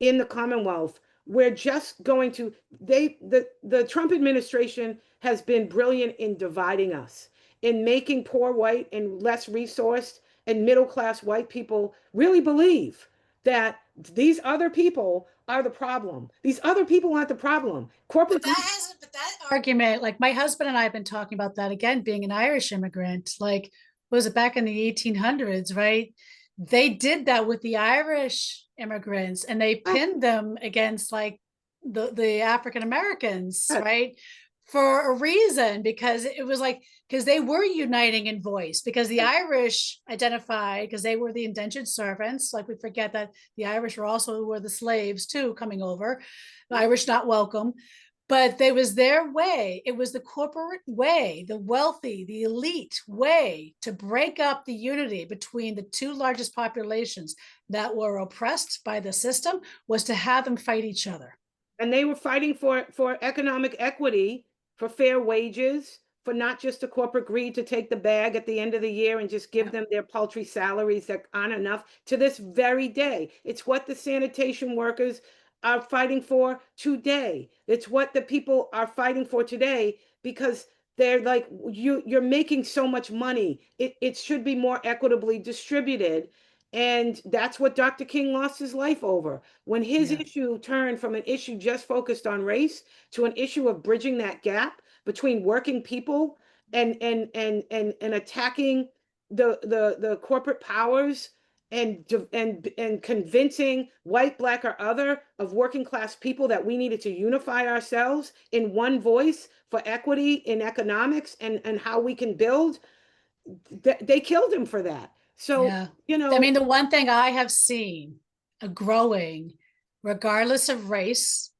in the Commonwealth, we're just going to the Trump administration has been brilliant in dividing us, in making poor white and less resourced and middle class white people really believe that these other people are the problem. These other people aren't the problem. But Corporate that argument, like my husband and I have been talking about that again, being an Irish immigrant, like was it back in the 1800s, right? They did that with the Irish immigrants and they pinned them against like the African Americans, right? For a reason, because it was like because they were uniting in voice, because the Irish identified because they were the indentured servants. Like we forget that the Irish were the slaves too coming over, the Irish not welcome, but there was their way. It was the corporate way, the wealthy, the elite way to break up the unity between the two largest populations that were oppressed by the system, was to have them fight each other. and they were fighting for economic equity, for fair wages, for not just the corporate greed to take the bag at the end of the year and just give Yeah. them their paltry salaries that aren't enough to this very day. It's what the sanitation workers are fighting for today. It's what the people are fighting for today because they're like you're making so much money. It should be more equitably distributed. And that's what Dr. King lost his life over. When his Yeah. issue turned from an issue just focused on race to an issue of bridging that gap between working people and attacking the corporate powers and convincing white, black, or other of working class people that we needed to unify ourselves in one voice for equity in economics and how we can build. They killed him for that. So, Yeah. you I know, mean, the one thing I have seen a growing, regardless of race,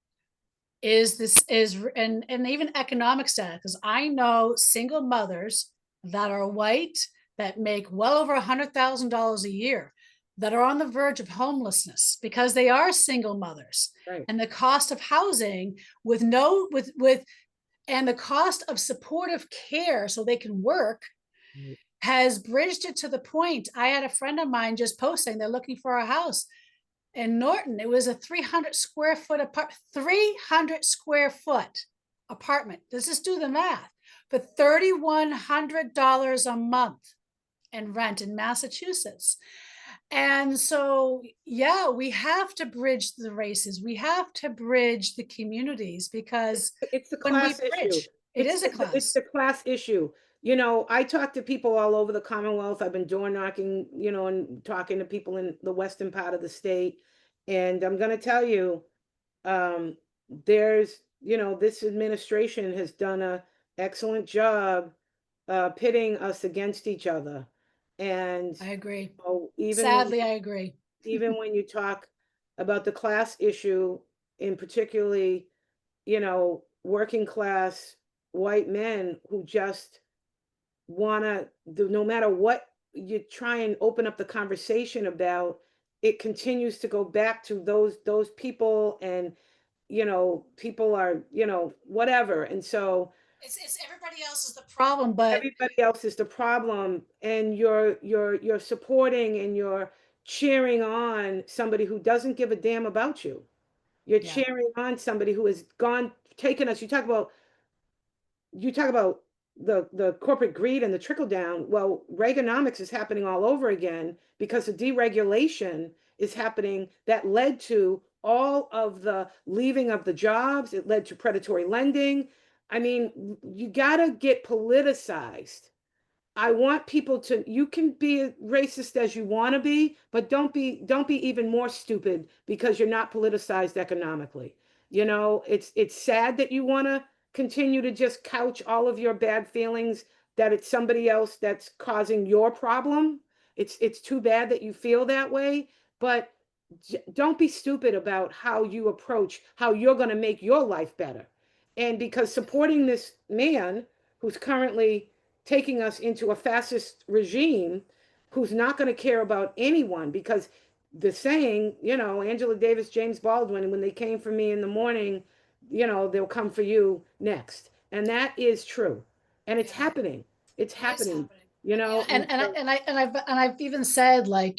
is this is and even economic status, because I know single mothers that are white that make well over $100,000 a year that are on the verge of homelessness because they are single mothers, right. and the cost of housing with no with and the cost of supportive care so they can work Right. has bridged it to the point. I had a friend of mine just posting they're looking for a house in Norton. It was a 300 square foot apart 300 square foot apartment. Let's just do the math for $3,100 a month in rent in Massachusetts. And so, yeah, we have to bridge the races. We have to bridge the communities because It's the when we class issue. bridge, it is a It's class. the class issue. You know, I talk to people all over the Commonwealth. I've been door knocking, you know, and talking to people in the western part of the state. And I'm going to tell you, um, there's, you know, this administration has done a excellent job pitting us against each other. And I agree. even when Sadly, I agree. even when you talk about the class issue, in particularly, you know, working class white men who just want to do, no matter what you try and open up the conversation about, it continues to go back to those people, and you know, people are, you know, whatever. And so It's everybody else is the problem, but everybody else is the problem, and you're supporting and you're cheering on somebody who doesn't give a damn about you. You're yeah, cheering on somebody who has gone taken us. You talk about the corporate greed and the trickle down. Well, Reaganomics is happening all over again because the deregulation is happening that led to all of the leaving of the jobs. It led to predatory lending. I mean, you got to get politicized. I want people to, you can be as racist as you want to be, but don't be even more stupid because you're not politicized economically. You know, it's sad that you want to continue to just couch all of your bad feelings that it's somebody else that's causing your problem. It's too bad that you feel that way, but don't be stupid about how you approach how you're going to make your life better. And because supporting this man who's currently taking us into a fascist regime, who's not going to care about anyone, because the saying, you know, Angela Davis, James Baldwin, when they came for me in the morning, you know, they'll come for you next. And that is true. And it's yeah, happening. It's it is happening, happening. you know, And and and I so and I and I've even said, like,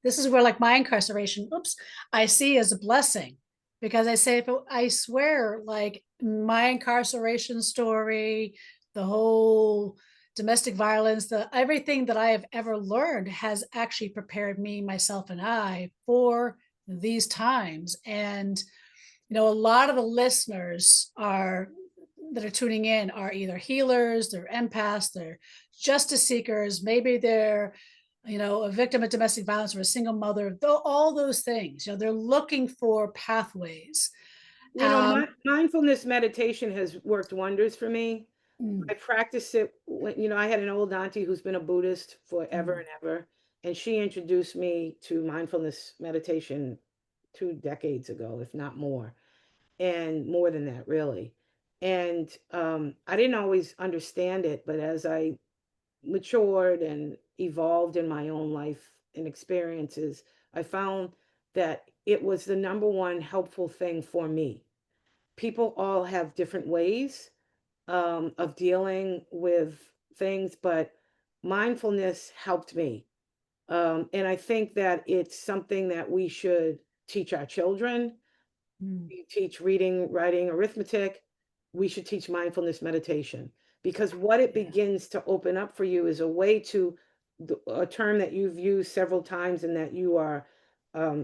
this is where, like, my incarceration, oops, I see as a blessing, because I say, I swear, like, my incarceration story, the whole domestic violence, the everything that I have ever learned has actually prepared me, myself, and I for these times. And a lot of the listeners are that are tuning in are either healers, they're empaths, they're justice seekers, maybe they're a victim of domestic violence or a single mother, all those things. They're looking for pathways. you know, um mindfulness meditation has worked wonders for me. mm, I practiced it when, you know, I had an old auntie who's been a Buddhist forever mm, and ever, and she introduced me to mindfulness meditation 2 decades ago, if not more, and more than that, really. And I didn't always understand it, but as I matured and evolved in my own life and experiences, I found that it was the number one helpful thing for me. People all have different ways of dealing with things, but mindfulness helped me. And I think that it's something that we should teach our children. mm, We teach reading, writing, arithmetic. We should teach mindfulness meditation, because what it yeah, begins to open up for you is a way to, a term that you've used several times and that you are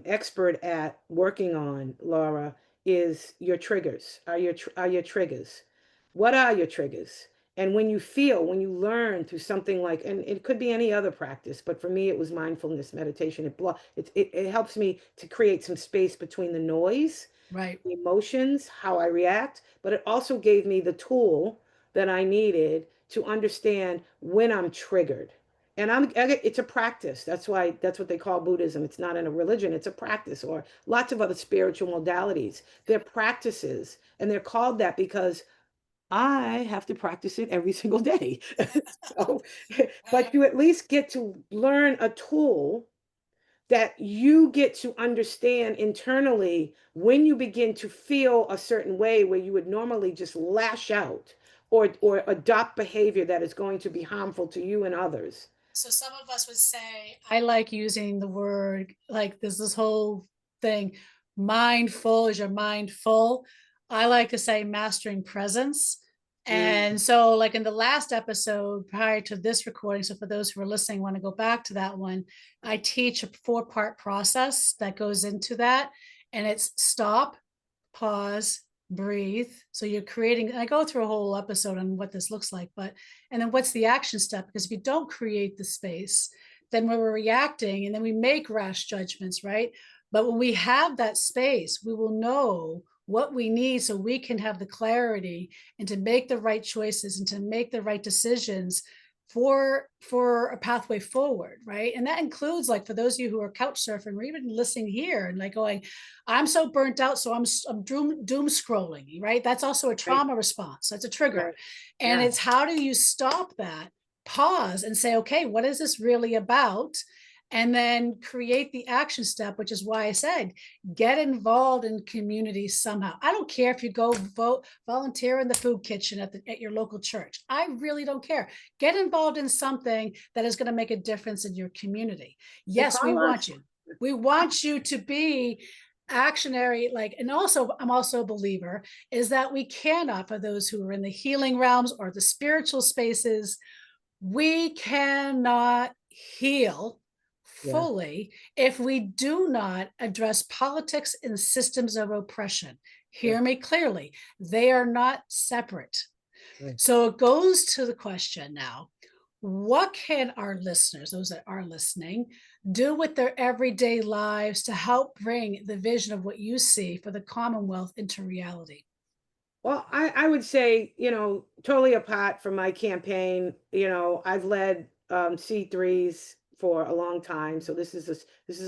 expert at working on, Laura, is your triggers. Are your triggers? What are your triggers? And when you learn through something like, and it could be any other practice, but for me, it was mindfulness meditation. It helps me to create some space between the noise, Right. the emotions, how I react, but it also gave me the tool that I needed to understand when I'm triggered. And it's a practice. That's what they call Buddhism. It's not in a religion, it's a practice, or lots of other spiritual modalities. They're practices, and they're called that because I have to practice it every single day. So, but you at least get to learn a tool that you get to understand internally when you begin to feel a certain way where you would normally just lash out or adopt behavior that is going to be harmful to you and others. So some of us would say, I like using the word, like there's this whole thing, mindful, is your mind full? I like to say mastering presence. Mm, And so, like in the last episode prior to this recording, so for those who are listening, want to go back to that one, I teach a 4-part process that goes into that. And it's stop, pause, breathe. So you're creating, I go through a whole episode on what this looks like, but and then what's the action step? Because if you don't create the space, then we're reacting and then we make rash judgments, right? But when we have that space, we will know what we need so we can have the clarity and to make the right choices and to make the right decisions for a pathway forward, right? And that includes, like, for those of you who are couch surfing or even listening here and like going, I'm so burnt out, so I'm doom scrolling, right? That's also a right, trauma response. That's a trigger. right. And Yeah. it's how do you stop that, pause and say, okay, what is this really about? And then create the action step, which is why I said get involved in community somehow. I don't care if you go volunteer in the food kitchen at your local church. I really don't care. Get involved in something that is going to make a difference in your community. And Yes, we call want us. you. We want you to be actionary, like, and also I'm also a believer is that we cannot, for those who are in the healing realms or the spiritual spaces, we cannot heal Yeah. fully if we do not address politics and systems of oppression. Yeah. Hear me clearly, they are not separate. Right. So it goes to the question now, what can our listeners, those that are listening, do with their everyday lives to help bring the vision of what you see for the Commonwealth into reality? Well, I would say, totally apart from my campaign, I've led C3s for a long time. So this is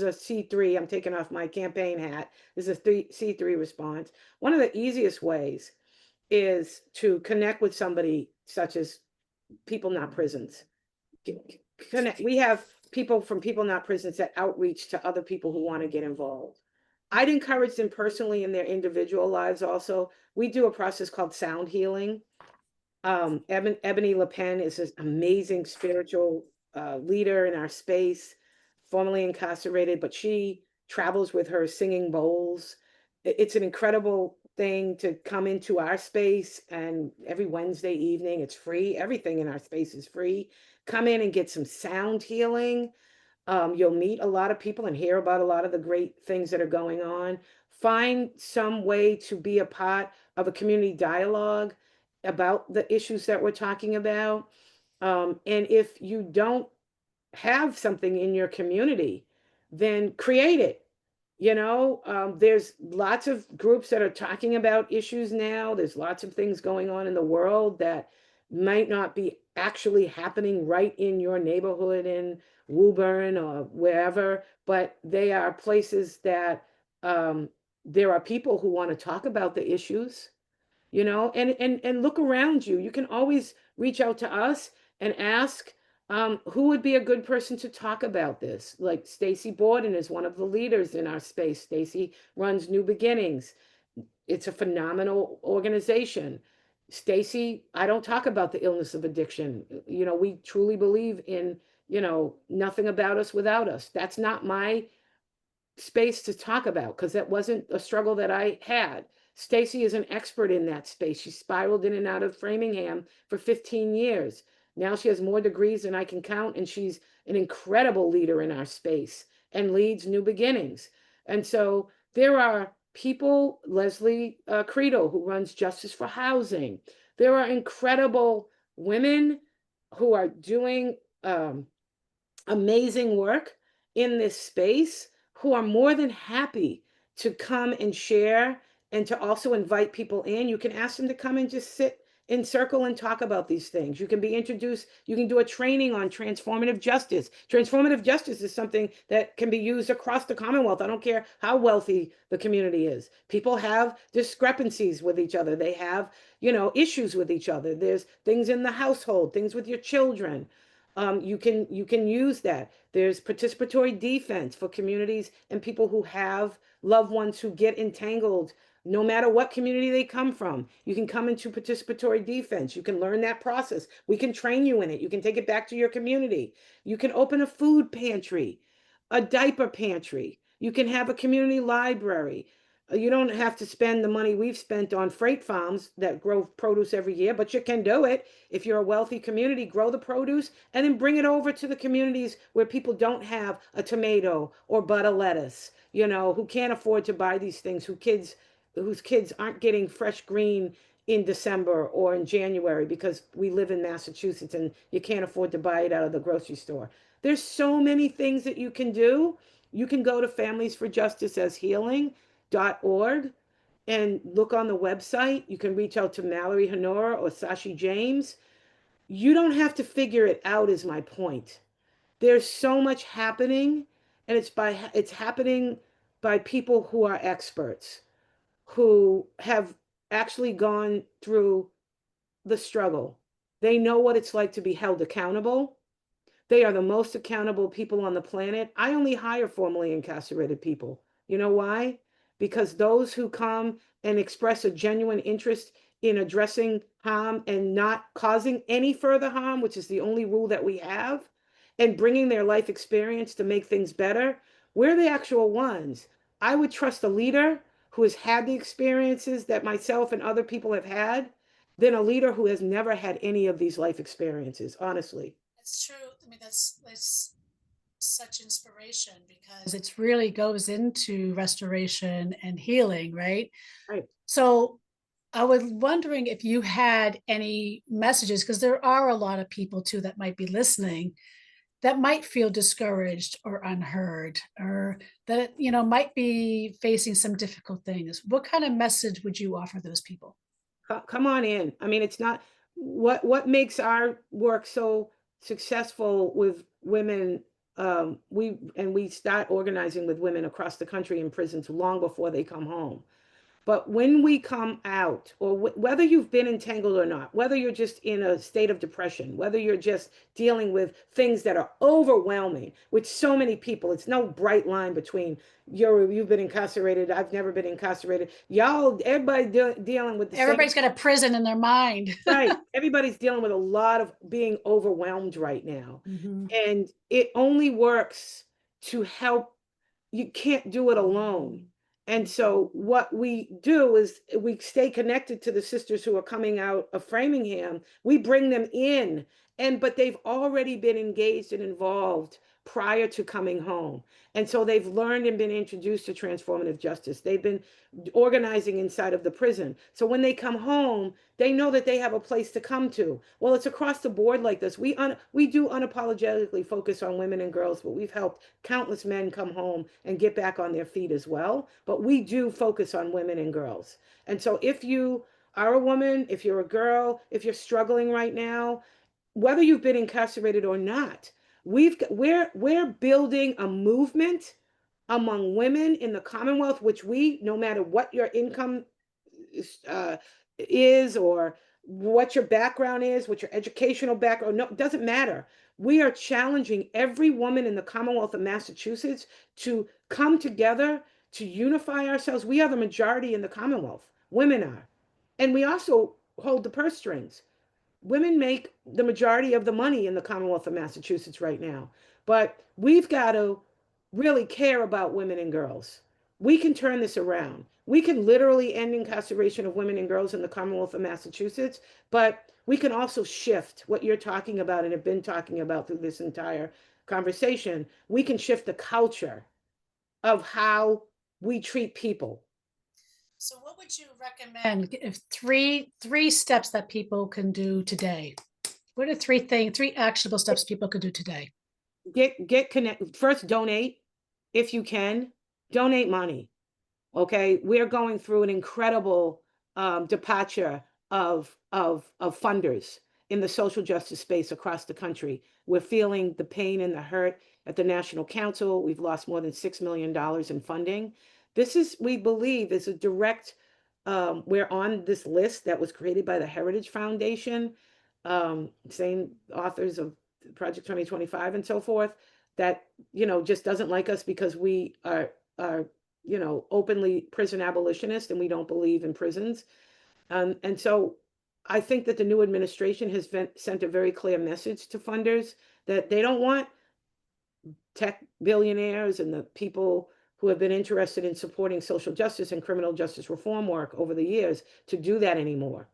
a C3. I'm taking off my campaign hat. This is a C3 response. One of the easiest ways is to connect with somebody such as People Not Prisons. Connect. We have people from People Not Prisons that outreach to other people who want to get involved. I'd encourage them personally in their individual lives also. We do a process called sound healing. Ebony LePen is an amazing spiritual leader in our space, formerly incarcerated, but she travels with her singing bowls. It's an incredible thing to come into our space, and every Wednesday evening, it's free. Everything in our space is free. Come in and get some sound healing. You'll meet a lot of people and hear about a lot of the great things that are going on. Find some way to be a part of a community dialogue about the issues that we're talking about. And if you don't have something in your community, then create it. There's lots of groups that are talking about issues now. There's lots of things going on in the world that might not be actually happening right in your neighborhood in Woburn or wherever, but they are places that there are people who want to talk about the issues, and look around you. You can always reach out to us and ask who would be a good person to talk about this. Like Stacy Borden is one of the leaders in our space. Stacy runs New Beginnings. It's a phenomenal organization. Stacy, I don't talk about the illness of addiction. We truly believe in, nothing about us without us. That's not my space to talk about because that wasn't a struggle that I had. Stacy is an expert in that space. She spiraled in and out of Framingham for 15 years. Now she has more degrees than I can count, and she's an incredible leader in our space and leads New Beginnings. And so there are people, Leslie Credo, who runs Justice for Housing. There are incredible women who are doing amazing work in this space who are more than happy to come and share and to also invite people in. You can ask them to come and just sit in circle and talk about these things. You can be introduced, you can do a training on transformative justice. Transformative justice is something that can be used across the Commonwealth. I don't care how wealthy the community is. People have discrepancies with each other. They have, issues with each other. There's things in the household, things with your children. You can use that. There's participatory defense for communities and people who have loved ones who get entangled, no matter what community they come from. You can come into participatory defense. You can learn that process. We can train you in it. You can take it back to your community. You can open a food pantry, a diaper pantry. You can have a community library. You don't have to spend the money we've spent on freight farms that grow produce every year, but you can do it. If you're a wealthy community, grow the produce and then bring it over to the communities where people don't have a tomato or butter lettuce, who can't afford to buy these things, whose kids aren't getting fresh green in December or in January because we live in Massachusetts and you can't afford to buy it out of the grocery store. There's so many things that you can do. You can go to Families for Justice as Healing.org and look on the website. You can reach out to Mallory Honora or Sashi James. You don't have to figure it out, is my point. There's so much happening, and it's happening by people who are experts, who have actually gone through the struggle. They know what it's like to be held accountable. They are the most accountable people on the planet. I only hire formerly incarcerated people. You know why? Because those who come and express a genuine interest in addressing harm and not causing any further harm, which is the only rule that we have, and bringing their life experience to make things better, we're the actual ones. I would trust a leader who has had the experiences that myself and other people have had than a leader who has never had any of these life experiences, honestly. It's true. I mean, that's such inspiration because it really goes into restoration and healing, right? Right. So I was wondering if you had any messages, because there are a lot of people too that might be listening that might feel discouraged or unheard, or that, might be facing some difficult things. What kind of message would you offer those people? Come on in. I mean, it's not what makes our work so successful with women. We start organizing with women across the country in prisons long before they come home. But when we come out, or whether you've been entangled or not, whether you're just in a state of depression, whether you're just dealing with things that are overwhelming with so many people, it's no bright line between you've been incarcerated, I've never been incarcerated. Y'all, everybody dealing with the same. Everybody's got a prison in their mind. Right. Everybody's dealing with a lot of being overwhelmed right now. Mhm. And it only works to help. You can't do it alone. And so what we do is we stay connected to the sisters who are coming out of Framingham. We bring them in, but they've already been engaged and involved prior to coming home. And so they've learned and been introduced to transformative justice. They've been organizing inside of the prison. So when they come home, they know that they have a place to come to. Well, it's across the board like this. We do unapologetically focus on women and girls, but we've helped countless men come home and get back on their feet as well. But we do focus on women and girls. And so if you are a woman, if you're a girl, if you're struggling right now, whether you've been incarcerated or not, we're building a movement among women in the Commonwealth, which no matter what your income uh, is, or what your background is, what your educational background, no, it doesn't matter. We are challenging every woman in the Commonwealth of Massachusetts to come together, to unify ourselves. We are the majority in the Commonwealth. Women are. And we also hold the purse strings. Women make the majority of the money in the Commonwealth of Massachusetts right now. But we've got to really care about women and girls. We can turn this around. We can literally end incarceration of women and girls in the Commonwealth of Massachusetts, but we can also shift what you're talking about and have been talking about through this entire conversation. We can shift the culture of how we treat people. So what would you recommend if three steps that people can do today? What are three actionable steps people could do today? Get connect. First, donate if you can. Donate money. Okay, we're going through an incredible departure of funders in the social justice space across the country. We're feeling the pain and the hurt at the National Council. We've lost more than $6 million in funding. This is, we believe, is a direct. We're on this list that was created by the Heritage Foundation, same authors of Project 2025 and so forth. That just doesn't like us because we are openly prison abolitionists and we don't believe in prisons. And so I think that the new administration has sent a very clear message to funders that they don't want tech billionaires and the people who have been interested in supporting social justice and criminal justice reform work over the years to do that anymore.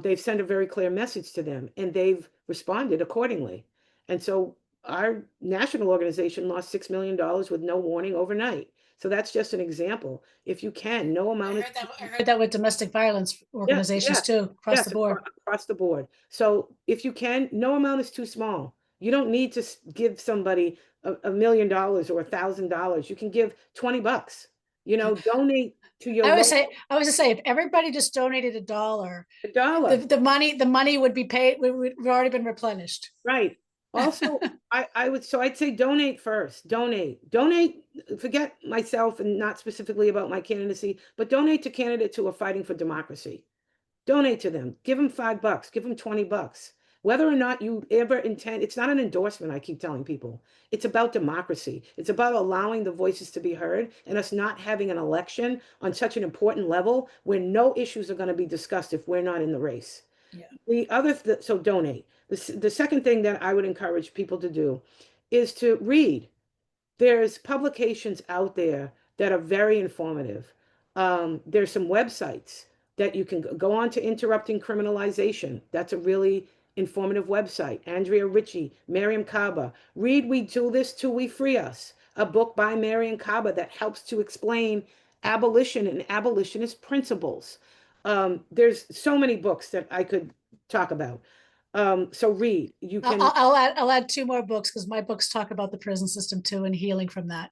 They've sent a very clear message to them and they've responded accordingly. And so our national organization lost $6 million with no warning overnight. So that's just an example. If you can, no amount of I heard that with domestic violence yeah, organizations yeah, too, across yes, the board. across the board. So if you can, no amount is too small. You don't need to give somebody $1 million or $1,000. You can give $20. Donate to your local I was to say, if everybody just donated $1, dollar. the money would be paid. We've already been replenished. Right. Also, I'd say donate first. Donate. Forget myself and not specifically about my candidacy, but donate to candidates who are fighting for democracy. Donate to them. Give them $5. Give them $20. Whether or not you ever intend, it's not an endorsement, I keep telling people. It's about democracy. It's about allowing the voices to be heard and us not having an election on such an important level where no issues are going to be discussed if we're not in the race. Yeah. So donate. The second thing that I would encourage people to do is to read. There's publications out there that are very informative. There's some websites that you can go on to. Interrupting Criminalization. That's a really informative website. Andrea Ritchie, Miriam Kaba. Read We Do This Till We Free Us, a book by Miriam Kaba that helps to explain abolition and abolitionist principles. There's so many books that I could talk about. So read. You can. I'll add two more books because my books talk about the prison system too and healing from that.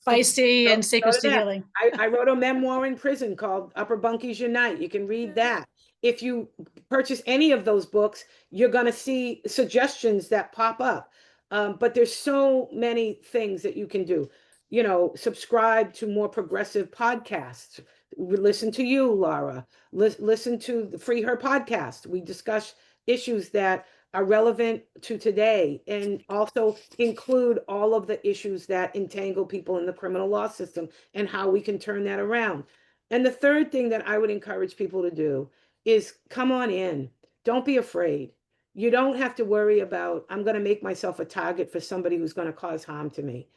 Feisty and Secrets to Healing. I wrote a memoir in prison called Upper Bunkies Unite. You can read that. If you purchase any of those books, you're going to see suggestions that pop up. But there's so many things that you can do. Subscribe to more progressive podcasts. Listen to you, Laura. Listen to the Free Her podcast. We discuss issues that are relevant to today and also include all of the issues that entangle people in the criminal law system and how we can turn that around. And the third thing that I would encourage people to do is come on in. Don't be afraid. You don't have to worry about, I'm going to make myself a target for somebody who's going to cause harm to me.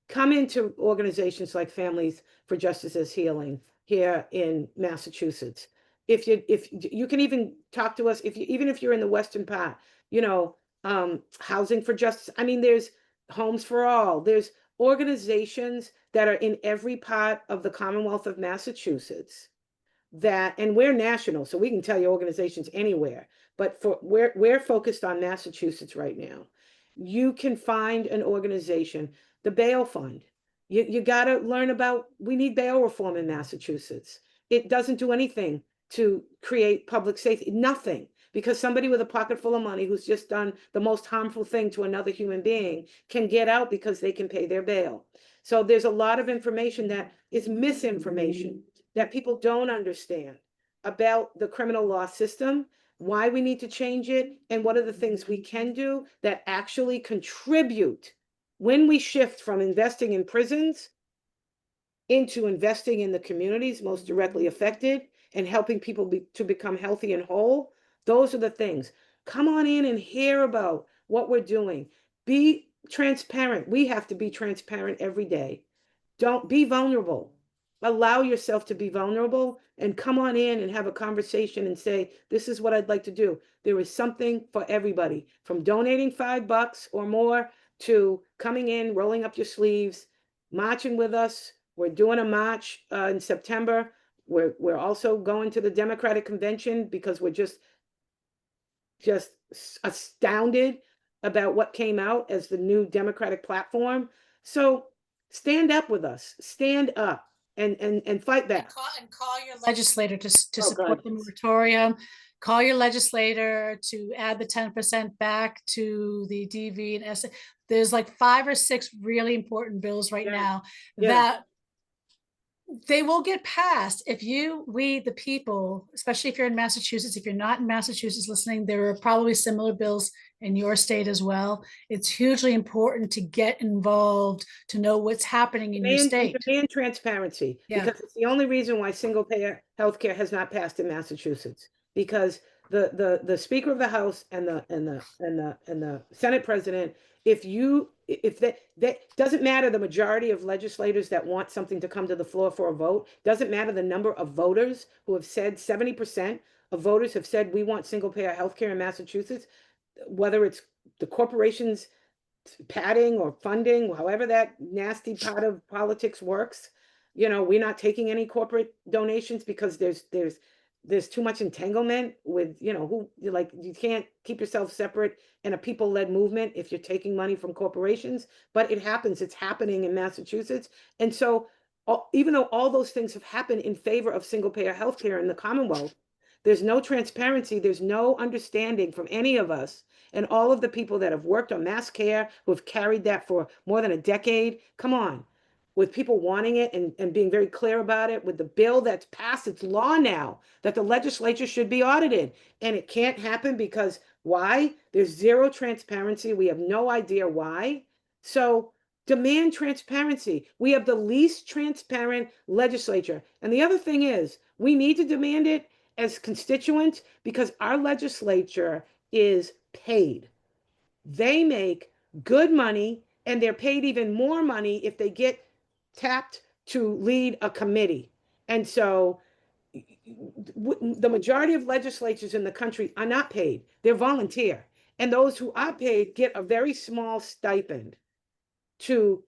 Come into organizations like Families for Justice as Healing here in Massachusetts. If you can even talk to us, even if you're in the Western part, Housing for Justice. I mean, there's Homes for All. There's organizations that are in every part of the Commonwealth of Massachusetts and we're national, so we can tell you organizations anywhere, but we're focused on Massachusetts right now. You can find an organization, the bail fund. You got to learn about, we need bail reform in Massachusetts. It doesn't do anything to create public safety, nothing, because somebody with a pocket full of money who's just done the most harmful thing to another human being can get out because they can pay their bail. So there's a lot of information that is misinformation that people don't understand about the criminal law system, why we need to change it, and what are the things we can do that actually contribute when we shift from investing in prisons into investing in the communities most directly affected and helping people to become healthy and whole. Those are the things. Come on in and hear about what we're doing. Be transparent. We have to be transparent every day. Don't be vulnerable. Allow yourself to be vulnerable and come on in and have a conversation and say, this is what I'd like to do. There is something for everybody, from donating $5 or more to coming in, rolling up your sleeves, marching with us. We're doing a march in September. We're also going to the Democratic Convention because we're just just astounded about what came out as the new Democratic platform. So stand up with us, stand up and fight And back. call your legislator to Oh support God. the moratorium. Call your legislator to add the 10% back to the DV and S. There's like 5 or 6 really important bills right Yeah. now Yeah. that they will get passed if we, the people, especially if you're in Massachusetts. If you're not in Massachusetts listening, there are probably similar bills in your state as well. It's hugely important to get involved, to know what's happening in your state. Demand transparency, Yeah. because it's the only reason why single payer healthcare has not passed in Massachusetts. Because the Speaker of the House and the Senate President, if that doesn't matter the majority of legislators that want something to come to the floor for a vote, doesn't matter the number of voters who have said 70% of voters have said we want single payer healthcare in Massachusetts, whether it's the corporations padding or funding, however that nasty part of politics works. We're not taking any corporate donations because there's too much entanglement with, who, like, you can't keep yourself separate in a people-led movement if you're taking money from corporations. But it happens. It's happening in Massachusetts. And so even though all those things have happened in favor of single payer healthcare in the Commonwealth, there's no transparency, there's no understanding from any of us. And all of the people that have worked on mass care, who have carried that for more than a decade, come on, with people wanting it and being very clear about it, with the bill that's passed, it's law now that the legislature should be audited. And it can't happen because why? There's zero transparency. We have no idea why. So demand transparency. We have the least transparent legislature. And the other thing is, we need to demand it as constituents because our legislature is paid. They make good money, and they're paid even more money if they get tapped to lead a committee. And so the majority of legislatures in the country are not paid, they're volunteer. And those who are paid get a very small stipend to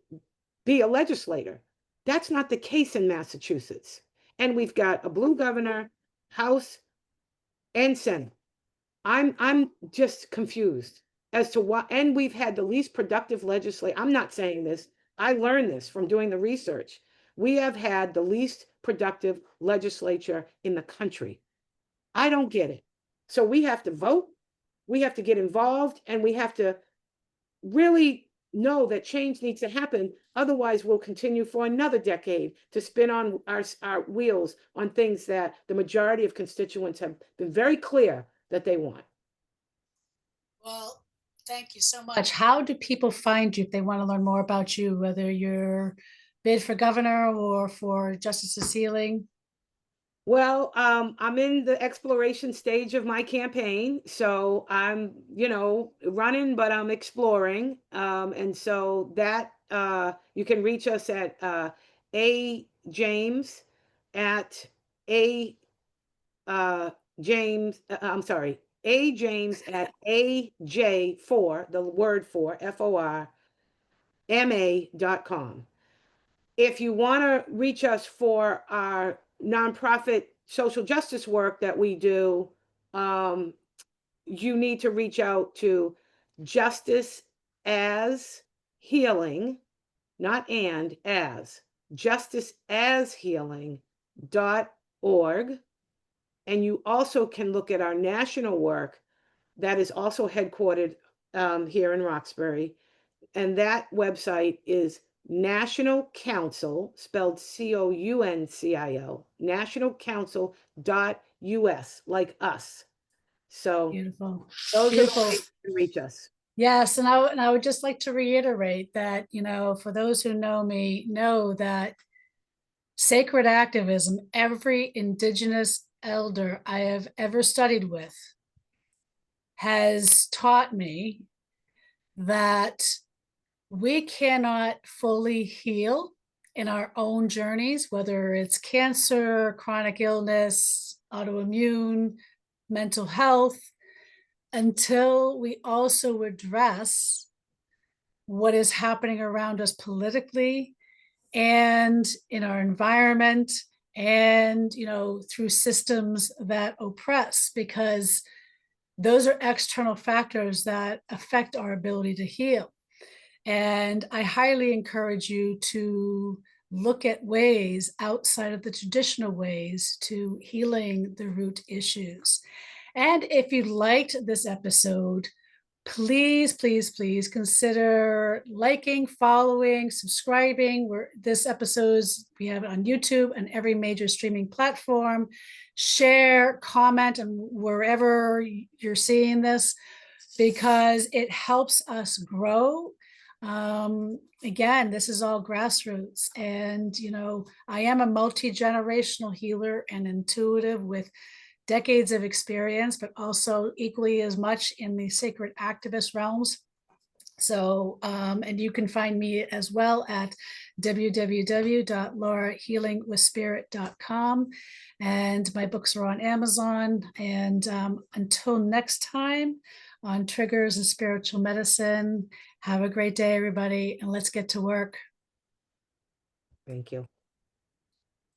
be a legislator. That's not the case in Massachusetts. And we've got a blue governor, House, and Senate. I'm just confused as to why, and we've had the least productive legislature. I'm not saying this. I learned this from doing the research. We have had the least productive legislature in the country. I don't get it. So we have to vote, we have to get involved, and we have to really know that change needs to happen. Otherwise, we'll continue for another decade to spin on our wheels on things that the majority of constituents have been very clear that they want. Well, thank you so much. How do people find you if they want to learn more about you, whether you're bid for governor or for justice of sealing? Well, I'm in the exploration stage of my campaign, so I'm, running, but I'm exploring. And so that you can reach us at a James at a James. I'm sorry, a James at AJ4, the word for FORMA.com. If you want to reach us for our nonprofit social justice work that we do, you need to reach out to Justice as Healing, not and as Justice as Healing.org. And you also can look at our national work that is also headquartered here in Roxbury. And that website is National Council, spelled COUNCIL, nationalcouncil.us, like us. So Beautiful. those are the Beautiful. ways to reach us. Yes, and I would just like to reiterate that, for those who know me, know that sacred activism, every Indigenous elder I have ever studied with has taught me that we cannot fully heal in our own journeys, whether it's cancer, chronic illness, autoimmune, mental health, until we also address what is happening around us politically and in our environment and through systems that oppress, because those are external factors that affect our ability to heal. And I highly encourage you to look at ways outside of the traditional ways to healing the root issues. And if you liked this episode, please, please, please consider liking, following, subscribing. This episode's, we have it on YouTube and every major streaming platform. Share, comment, and wherever you're seeing this, because it helps us grow. Again, this is all grassroots, and I am a multi-generational healer and intuitive with decades of experience, but also equally as much in the sacred activist realms. So, and you can find me as well at www.laurahealingwithspirit.com. And my books are on Amazon. And until next time on Triggers and Spiritual Medicine, have a great day, everybody, and let's get to work. Thank you.